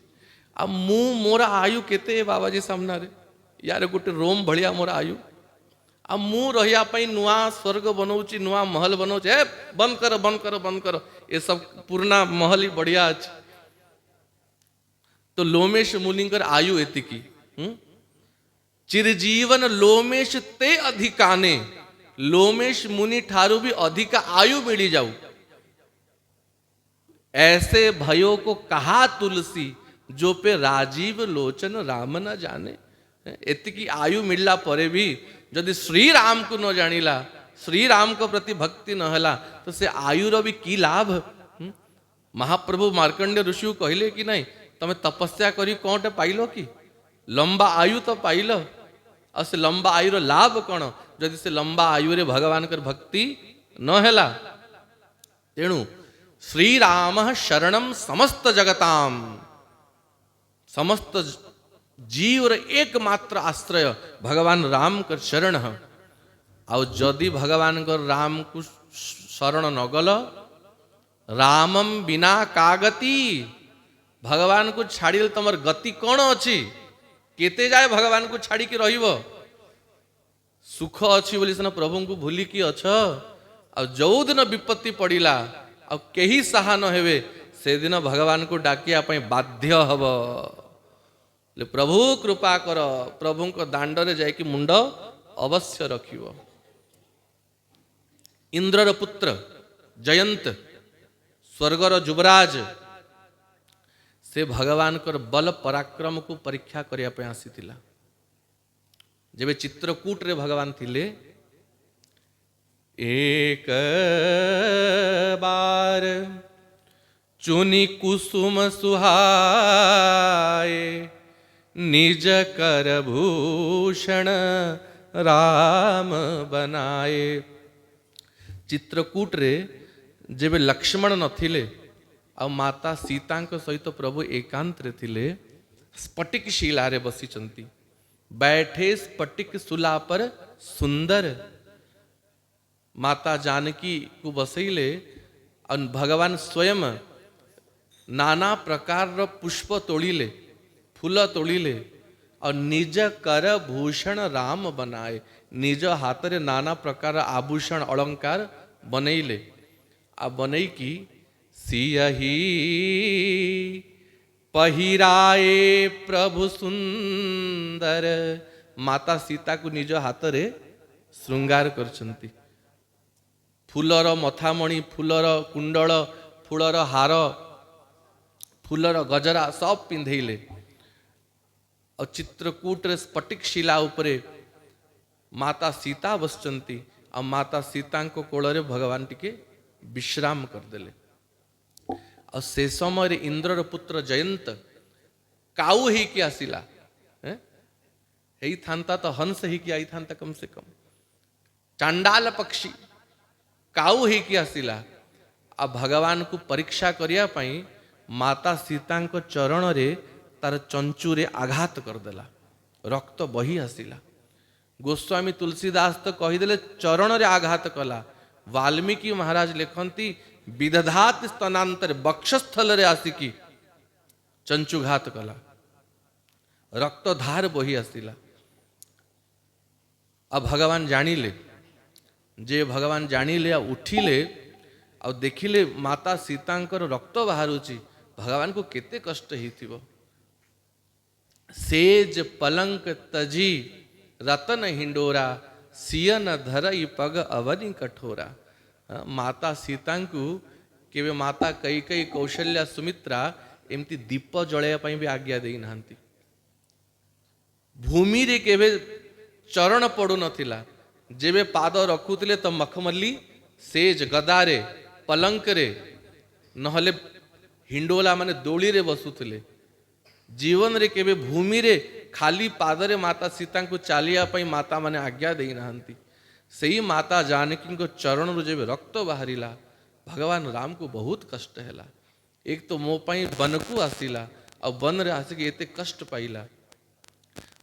आ मु मोर आयु केते बाबाजी सामना रे? यार गोटे रोम भलिया मोर आयु, आ मु रहिया पई नुआ स्वर्ग बनौची, नुआ महल बनौची। ए बंद कर बंद कर बंद कर, ये सब पुराना महल ही बढ़िया अछि। तो लोमेश मुनिकर आयु एतिकी। चिरजीवन लोमेश ते अधिकाने, लोमेश मुनि ठारू भी अधिक आयु मिली जाऊ। ऐसे भयो को कहा तुलसी, जो पे राजीव लोचन राम न जाने। एतिकी आयु मिलला परे भी जदि श्री राम को न जानिला, श्री राम को प्रति भक्ति न हला, तो से आयुर भी की लाभ? महाप्रभु मार्कंडेय ऋषि कहले कि नहीं, तमे तपस्या करी कौटे पाइलो कि लंबा आयु तो पाइल, और से लंबा आयुर लाभ कौन? जदि से लंबा आयु रे भगवान कर भक्ति न हैला। तेणु श्री राम शरणम समस्त जगताम, समस्त जीव रे एकमात्र आश्रय भगवान राम कर शरण है। आउ जदि भगवान कर राम को शरण न गल, रामम बिना कागति, भगवान को छाड़ी तमर गति कौन अच्छी? केते जाए भगवान को छाड़ी की रहिबो? सुख अच्छी बोली सिना प्रभु को भूली की अछ। आ जो दिन विपत्ति पड़िला आ केही साहा न हेवे, से दिन भगवान को डाकिया पई बाध्य हब। प्रभु कृपा कर, प्रभु को दांड रे जाय कि मुंड अवश्य रखिबो। इंद्रर पुत्र जयंत, स्वर्गर युवराज, से भगवान कर बल पराक्रम को परीक्षा करिया पे आसीथिला। जेबे चित्रकूट रे भगवान थिले, एक बार चुनी कुसुम सुहाए, निज कर भूषण राम बनाए। चित्रकूट रे जेबे लक्ष्मण नथिले आ माता सीता सहित प्रभु एकांत रे थिले, स्फटिक शिला रे बसीचंती। बैठे स्फटिक सुला पर सुंदर, माता जानकी को बसैले और भगवान स्वयं नाना प्रकार पुष्प तोड़िले, फूल तोड़िले और निज कर भूषण राम बनाए। निज हाथ रे नाना प्रकार आभूषण अलंकार बनैले, आ बनई की सियही पहिराए प्रभु सुंदर। माता सीता को निज हाथ रे श्रृंगार करछंती। फूलर मथामणि, फूलर कुंडल, फूलर हार, फूलर गजरा सब पिंधेले। और चित्रकूट रे स्फटिक शिला उपरे माता सीता बसचंती, और माता सीता को कोल रे भगवान टिके विश्राम करदेले। और से समय इंद्रर पुत्र जयंत काऊ ही कि आसिला, ही थांता तो हंस ही कि आई थांता कम से कम। चांडाल पक्षी काऊ होइकी आसिला आ भगवान को परीक्षा करिया पई माता सीता चरण रे तार चंचुरे आघात करदेला, रक्त बही आसिला। गोस्वामी तुलसीदास तो कहीदेले चरण रे आघात कला। वाल्मीकि महाराज लिखती विदधात स्तनांतर बक्षस्थल रे आसिकी चंचुघात कला, रक्तधार बही आसिला। अब भगवान जानिले, जे भगवान जानिले उठिले आ देखिले माता सीतांकर रक्त बाहरुची, भगवान को केते कष्ट हिथिबो। सेज पलंक तजी रतन हिंडोरा, सियन धरई पग अवनि कठोरा। माता सीता को केवे माता कई कई कौशल्या सुमित्रा एमती दीप जलाया पई भी आज्ञा देई नांती। भूमि रे केवे चरण पड़ू नथिला, जेबे पाद रखुतिले तो मखमली सेज गदारे पलंकरे नहले हिंडोला माने दोली रे बसुतिले। जीवन रे केवे भूमि रे खाली पादरे माता सीता को चालिया पई माता माने आज्ञा देई नांती। सही माता जानकी को चरण रु जेबे रक्त बाहरिला, भगवान राम को बहुत कष्ट हैला। एक तो मो पई वन को आसिला और वन रे आसिके एते कष्ट पाइला।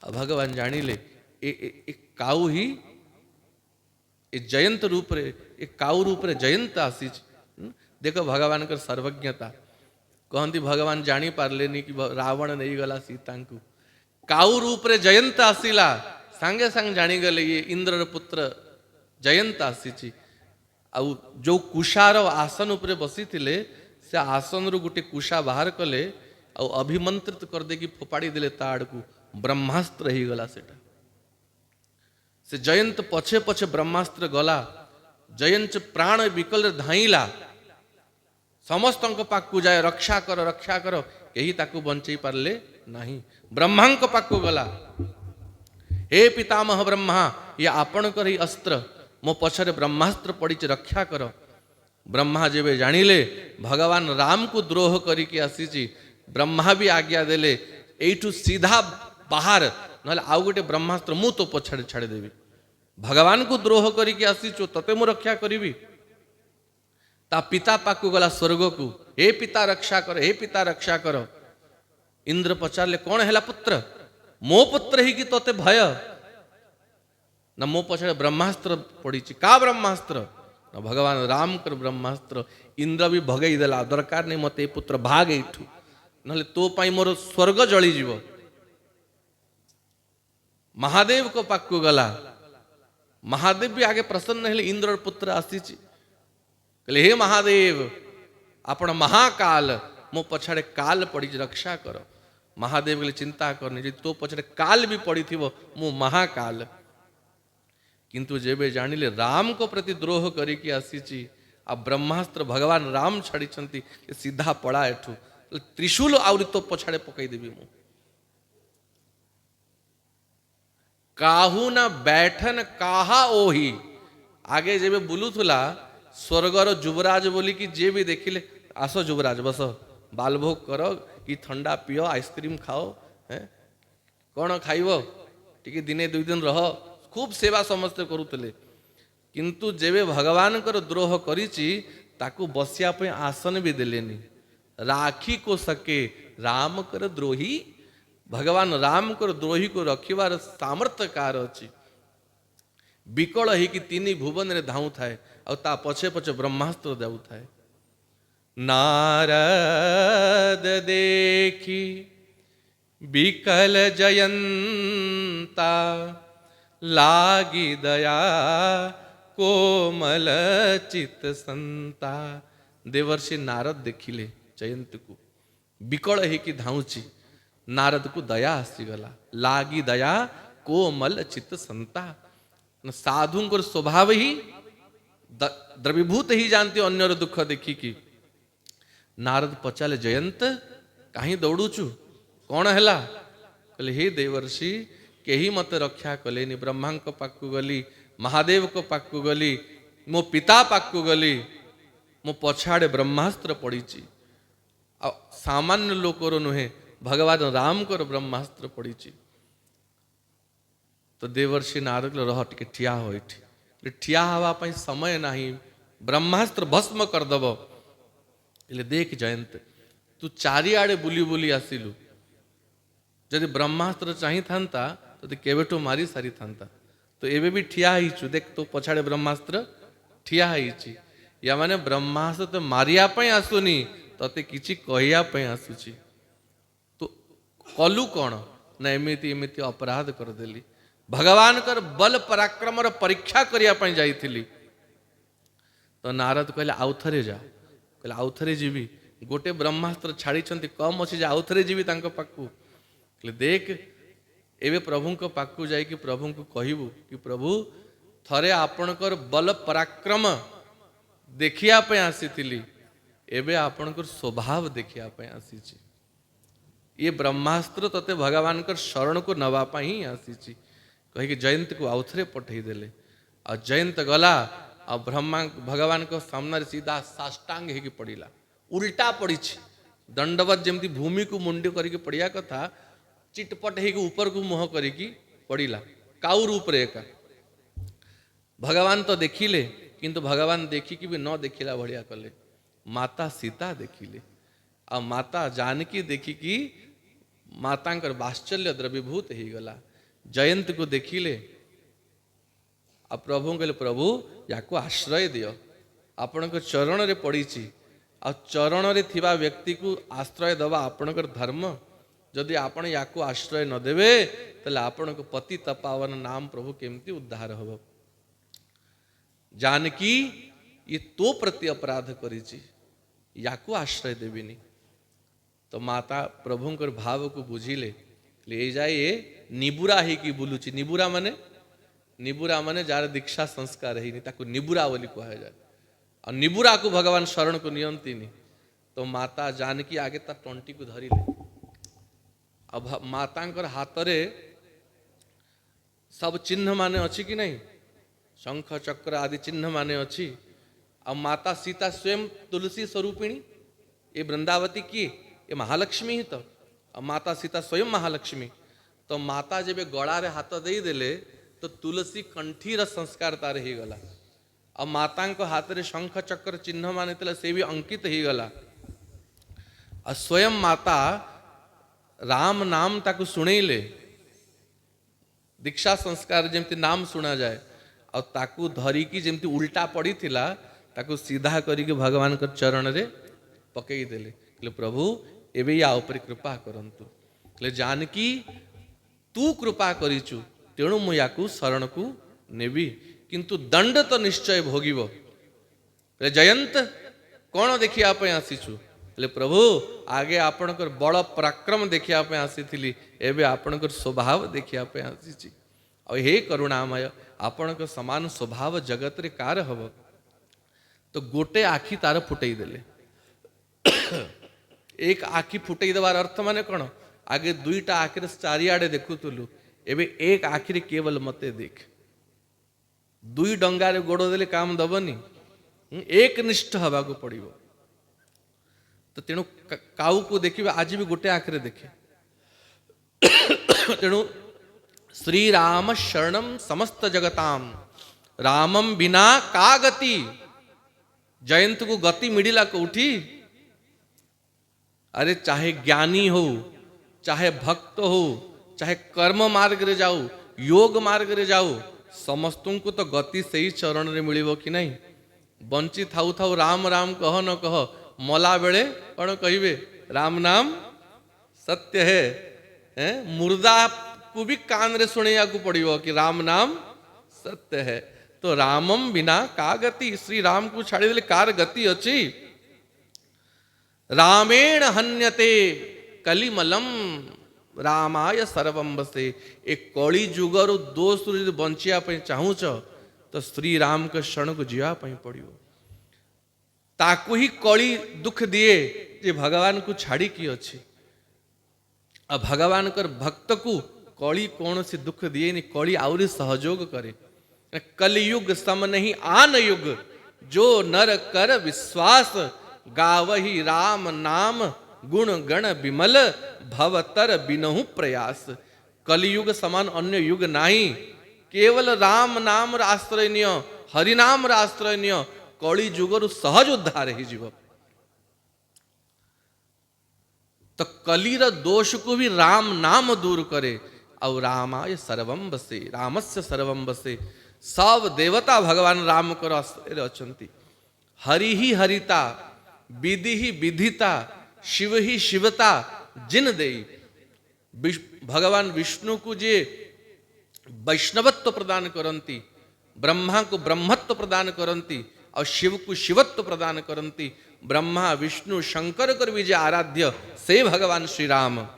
अब भगवान जानिले ए काऊ ही ए जयंत रूप रे, ए काऊ रूप रे जयंत आसी। देखो भगवान कर सर्वज्ञता। कहती भगवान जानी पारलेनी कि रावण नहीं गला सीता को। काऊ रूप रे जयंत आसिला, सांगे सांग जानी गले ये इंद्र पुत्र जयंत आसी। आउ जो कुशार आसन उपरे बसी थिले, से आसन रु गुटे कुशा बाहर कले और अभिमंत्रित कर दे कि फोपाड़ी देले ताड़ को, ब्रह्मास्त्र ही गला सेटा। से जयंत पछे पछे ब्रह्मास्त्र गला। जयंत प्राण विकल धाइला, समस्त पाक जाए रक्षा कर, यही ताकू बंचई पारले नहीं। ब्रह्मांक पाक गला, हे पितामह ब्रह्मा, ये आपणकर ही अस्त्र, मो पछरे ब्रह्मास्त्र पड़ी रक्षा कर। ब्रह्मा जेबे जानिले भगवान राम को द्रोह करिके आसीची, ब्रह्मा भी आज्ञा देले एठू सीधा बाहर, नहले आउ गोटे ब्रह्मास्त्र मु तो पछाड़े छाड़े देवी। भगवान को द्रोह करिके आसीचो, तते मु रक्षा करिवी। ता पिता पाकू गला स्वर्ग को, हे पिता रक्षा कर, हे पिता रक्षा कर। इंद्र पचारले कौन हैला पुत्र? मो पुत्र ही कि तोते भय न? मो पछाड़े ब्रह्मास्त्र पड़ी, का ब्रह्मास्त्र? न भगवान राम कर ब्रह्मास्त्र। इंद्र भी भगई देला, दरकार नहीं मते पुत्र भाग एठू, नहले तो पाई मोर स्वर्ग जली जीव। महादेव को पाकू गला, महादेव भी आगे प्रसन्न हेले, इंद्र पुत्र आसीची। कहले हे महादेव, आपण महाकाल, मो पछाड़े काल पड़ी रक्षा कर। महादेव कहले चिंता करनी, जी तो पछाड़े काल भी पड़ी थी मु महाकाल। किंतु जेबे जानिले राम को प्रति द्रोह करिके आसीची, आ ब्रह्मास्त्र भगवान राम छाड़ी छंती, सीधा पड़ा एठू, त्रिशूल आउरी तो पछाड़े पकई देबी मु। काहू ना बैठन काहा ओही। आगे जेबे बुलुथुला स्वर्गर युवराज बोली कि जे भी देखिले, आसो युवराज बस, बालभोग करो कि ठंडा पियो, आइसक्रीम खाओ, है कौन खाइब, टिके दिने दुई दिन रह। खूब सेवा समस्ते करुतले। किंतु जेबे भगवान कर द्रोह करिची, ताकू बसिया पे आसन भी देलेनी। राखी को सके राम कर द्रोही, भगवान राम कर द्रोही को रखिबार सामर्थ्य कार अछि। विकल ही कि तीनी भुवन रे धाऊ थाए, और ता पछे पछे ब्रह्मास्त्र देउ थाए। नारद देखी विकल जयंता, लागी दया कोमल चित संता। देवर्षि नारद देखिले जयंत को विकल ही कि धाऊची, नारद को दया आसीगला। लागी दया कोमल चित संता। साधु स्वभाव ही द्रवीभूत ही जानते अन्यर दुख देखी कि। नारद पचाले जयंत कहीं दौड़ुचु, कौन हैला? कहले हे देवर्षि, केही मत रक्षा कलेनी। ब्रह्मा को पाकू गली, महादेव को पाकू गली, मो पिता पाकू गली, मो पछाड़े ब्रह्मास्त्र पड़ीची। सामान्य लोकर नुहे, भगवान राम कर ब्रह्मास्त्र पड़ीची। तो देवर्षि नारद रह टिके ठिया हो, ठिया हवा समय नहीं, ब्रह्मास्त्र भस्म करदब। इले देख जयंत तू चारिआडे बुली बुली आसिलु, जदि ब्रह्मास्त्र चाही थांता तो केवेठू मारी सारी थांता। तो एबे भी ठिया हिचु, देख तो पछाड़े ब्रह्मास्त्र ठिया हिची। या माने ब्रह्मास्त्र तो मारिया पई आसुनी, तते किछि कहिया पई आसुची। तो कलु कौन ना एमिति एमिति अपराध करदेली। भगवान कर बल पराक्रम परीक्षा करिया पई जाइथिली। तो नारद कहले आउ थरे जा, कहले आउ थरे जीवी, गोटे ब्रह्मास्त्र छाड़ी कम अच्छी आउ थरे जीवी तांको पाखु। कहले देख एबे प्रभु को पाखु जाई कि प्रभु को कहबू कि प्रभु थरे आपणकर बल पराक्रम देखिया पे आसीथिली, एबे आपणकर स्वभाव देखिया पे आसीची। ये ब्रह्मास्त्र तते भगवान कर शरण को नवा ही आसीची। कही जयंत को आउ थरे पठेई देले। आ जयंत गला आ ब्रह्मा भगवान को सामने सीधा साष्टांग होगी पड़िला, उल्टा पड़ी। दंडवत जमती भूमि को मुंडी करके पड़िया कथा, चिटपट होगी ऊपर को मुह करके पड़िला काउ रूप रे का। भगवान तो देखिले, किंतु भगवान देखिकी भी न देखिला भड़िया कले। माता सीता देखिले आ माता जानकी देखिकी मातांकर वात्सल्य द्रवीभूत हो गला। जयंत को देखिले आ प्रभु कहले प्रभु याको आश्रय दियो, आपण को चरण रे पड़ी। आ चरण रे थिबा व्यक्ति को आश्रय दवा आपणकर धर्म। जदि आपण याको आश्रय न देवे तले आपण को पतित पावन नाम प्रभु केमती उद्धार हब। जानकी ये तो प्रति अपराध करिछि, याको आश्रय देविनी। तो माता प्रभुंकर भाव को बुझिले, ले जाए निबुरा ही की बुलुची। निबुरा माने जार दीक्षा संस्कार ही ताको निबुरा बोली कहा जाए। और निबुरा को भगवान शरण को नियंती नहीं। तो माता जानकी आगे ता टंटी को धरी ले। अब मातांकर हाथ रे सब चिन्ह माने अच्छी कि नहीं, शंख चक्र आदि चिन्ह माने अच्छी। अब माता सीता स्वयं तुलसी स्वरूपिणी, ये वृंदावती की ये महालक्ष्मी ही। तो अब माता सीता स्वयं महालक्ष्मी। तो माता जब गड़ा रे हाथ दे देले तो तुलसी कंठीर संस्कार तार ही गला। अब माता को हाथ रे शंख चक्र चिन्ह मान से भी अंकित ही गला। और स्वयं माता राम नाम ताकू शुणेले, दीक्षा संस्कार जमती नाम शुणा जाए और ताकू धरिकी जमती उल्टा पड़ी थिला ताकू सीधा करिके भगवान के चरण रे पकई देले। कहले प्रभु एबे या ऊपर कृपा करंतु। कहले जानकी तू कृपा करिचु, तेणु मु याकू शरण को नेबी, किंतु दंड तो निश्चय भोगिब। जयंत कौन देखिया पे आसीचु? प्रभु आगे आपणकर बड़ पराक्रम देखिया पे आसीथिली, एबे आपणकर स्वभाव देखिया पे आसीची। और हे करुणामय आपणकर समान स्वभाव जगत रे कार हब। तो गोटे आखि तार फुटई देले। एक आखि फुटई देवार अर्थ माने कौन? आगे दुईटा आखिर चारिआडे देखुतलु, एबे एक आखिर केवल मते देख। दुई डंगारे गोड़ देले काम दबनी, एक निष्ठ हवा को पड़िबो। तो तेणु काऊ को देखिबे आज भी गोटे आखिरे देखे। तेणु श्री राम शरणम समस्त जगताम, रामम बिना का गति। जयंत को गति मिडिला कोठी? अरे चाहे ज्ञानी हो, चाहे भक्त हो, चाहे कर्म मार्ग रे जाओ, योग मार्ग रे जाओ, समस्तों को तो गति से ही चरण रे मिलिबो कि नहीं? बंची थाउ थाउ राम राम कह न कह, मला बेले कौन कहिबे राम नाम सत्य है। मुर्दा को भी कान रे सुनिया को पड़िबो कि राम नाम सत्य है। तो रामम बिना का गति, श्री राम को छाड़ी देले कार गति अछि। रामेण हन्यते कलिमलम रामाय सर्वम बसे। एक कली जुगर दोष यदि बंचिया चाहूच तो श्री राम के शरण को जीवा पड़ो। ताकू ही कली दुख दिए जे भगवान को छाड़ी की अच्छी। आ भगवान कर भक्त को कली कौन सी दुख दिए नहीं, कली आउरी सहयोग करे। कलयुग सम नहीं आन युग, जो नर कर विश्वास, गावही राम नाम गुण गण विमल, भवतर बिनहु प्रयास। कलयुग समान अन्य युग नहीं, केवल राम नाम आश्रय नियो, हरिनाम आश्रय नियो, कली जुगर सहज उद्धार ही जीव। तो कलीर दोष को भी राम नाम दूर करे। और रामाय सर्वम बसे, रामस्य सर्वम बसे। सब देवता भगवान राम को आश्रय अछंती। हरि ही हरिता, विधि ही विधिता, शिव ही शिवता जिन देई। भगवान विष्णु को जे वैष्णवत्व प्रदान करती, ब्रह्मा को ब्रह्मत्व प्रदान करती और शिव को शिवत्व प्रदान करती। ब्रह्मा विष्णु शंकर कर भी जे आराध्य से भगवान श्री राम।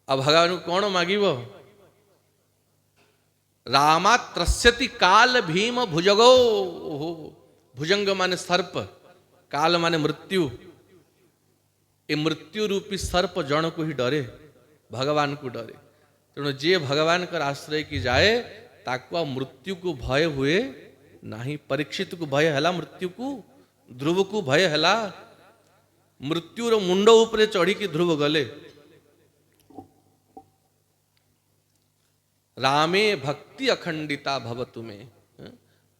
अब भगवान को कौन मागिब? रामा त्रस्यति काल भीम भुजगो। भुजंग माने सर्प, काल माने मृत्यु। ये मृत्यु रूपी सर्प जन को ही डरे, भगवान को डरे। तेणु जे भगवान का आश्रय की जाए ताकू मृत्यु को भय हुए नहीं। परीक्षित को भय है मृत्यु को, ध्रुव को भय है। मृत्युर मुंड उपरे चढ़ी की ध्रुव गले। रामे भक्ति अखंडिता भवतु में।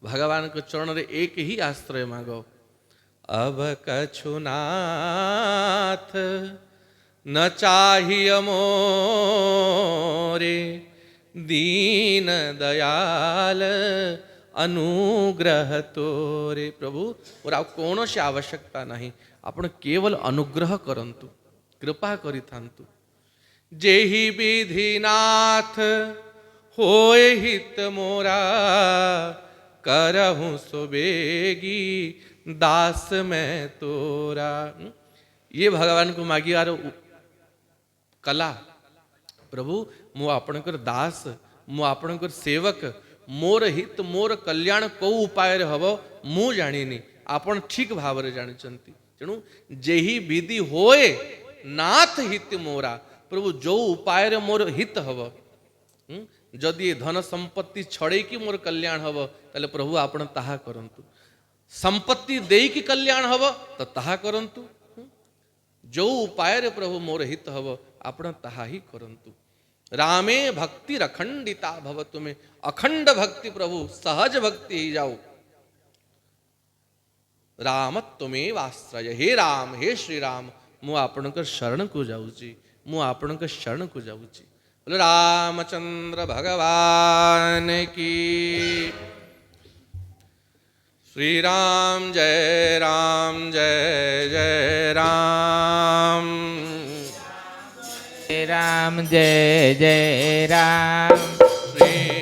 भगवान के चरण रे एक ही आश्रय मांगो। अब कछु नाथ न चाहिए मोरे, दीन दयाल अनुग्रह तोरे। प्रभु और आप कौन से आवश्यकता नहीं, आपण केवल अनुग्रह करंतु, कृपा करि थांतु। जेहि विधिनाथ होय हित मोरा, करहूँ सुबेगी दास मैं तोरा। ये भगवान को मागी आर कला। प्रभु मु आपणकर दास, मु आपणकर सेवक, मोर हित मोर कल्याण को उपाय हब मु जानिनी, आपण ठीक भाव रे जानिचंती। तेणु जेहि विधि होए नाथ हित मोरा। प्रभु जो उपाय रे मोर हित हब, जदि धन संपत्ति छड़े की मोर कल्याण हब ताले प्रभु आपण ताहा करंतु। संपत्ति देई की कल्याण हब तो ताहा करंतु। जो उपाय रे प्रभु मोर हित हब आपण ताहा ही करंतु। रामे भक्ति अखंडिता भवतु में। अखंड भक्ति प्रभु सहज भक्ति ही जाओ। राम तुम्हें आश्रय। हे राम, हे श्री राम, मु आपणकर शरण को जाऊची, मु आपणकर शरण को जाऊची। बोलो रामचंद्र भगवान की। श्री राम जय राम, जय जय राम। जय राम जय जय राम। श्री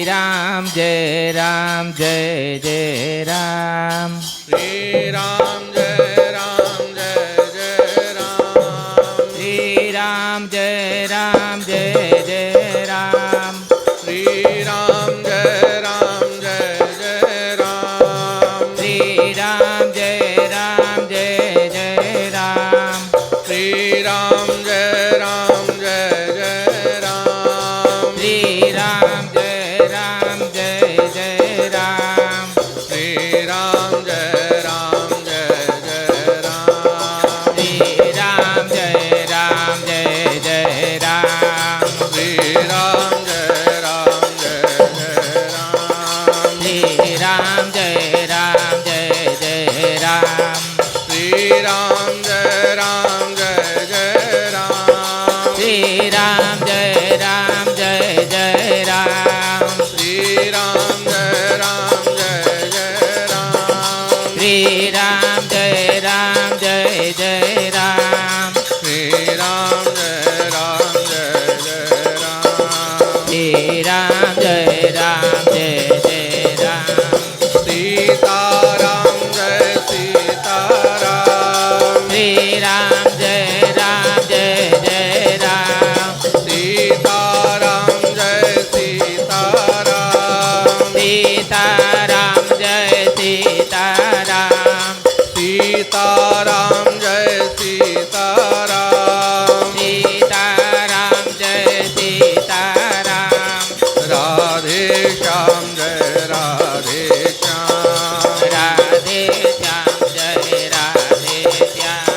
राम जय राम, जय जय राम। श्री राम जय राम, जय जय राम। श्री राम जय राम, जय जय राम। श्री राम जय राम, जय जय राम। श्री राम जय राम, जय जय राम। श्री राम जय राम, जय जय राम। श्री राम जय राम, जय जय राम। श्री राम जय राम, जय जय राम। श्री राम जय राम, जय जय राम। श्री राम जय राम, जय जय राम। श्री राम जय राम, जय जय राम। श्री राम जय राम, जय जय राम। श्री राम जय राम, जय जय राम। श्री राम जय राम, जय जय राम। श्री राम जय राम, जय जय राम। श्री राम जय राम, जय जय राम। श्री राम जय राम, जय जय राम। श्री राम जय राम, जय जय राम। सीताराम जय सीताराम। श्री राम जय राम, जय जय राम। सीताराम जय सीताराम। सीताराम जय सीताराम। सीताराम जय सीताराम। सीताराम जय सीताराम। राधे श्याम जय राधे श्याम। राधे श्याम जय राधे श्याम।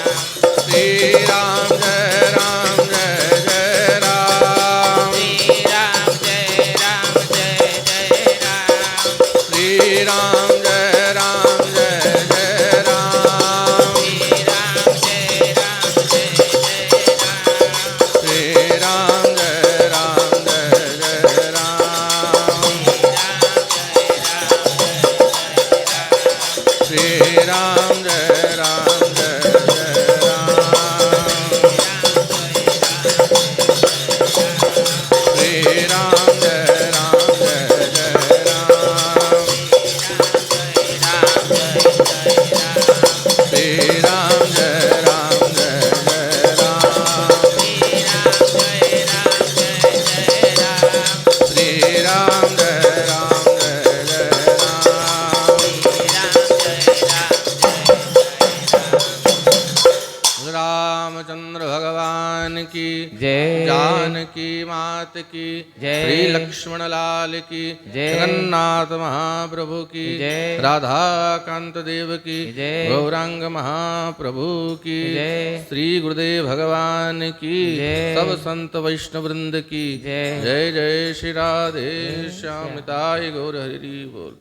श्री राम जय राम, जय जय राम। की जय जानकी मात की जय श्री लक्ष्मण लाल की जय जगन्नाथ महाप्रभु की जय राधा कांत देव की जय गौरांग महाप्रभु की जय श्री गुरुदेव भगवान की जय सब संत वैष्णव वृंद की जय जय जय श्री राधे श्याम ताय गौर हरि बोल।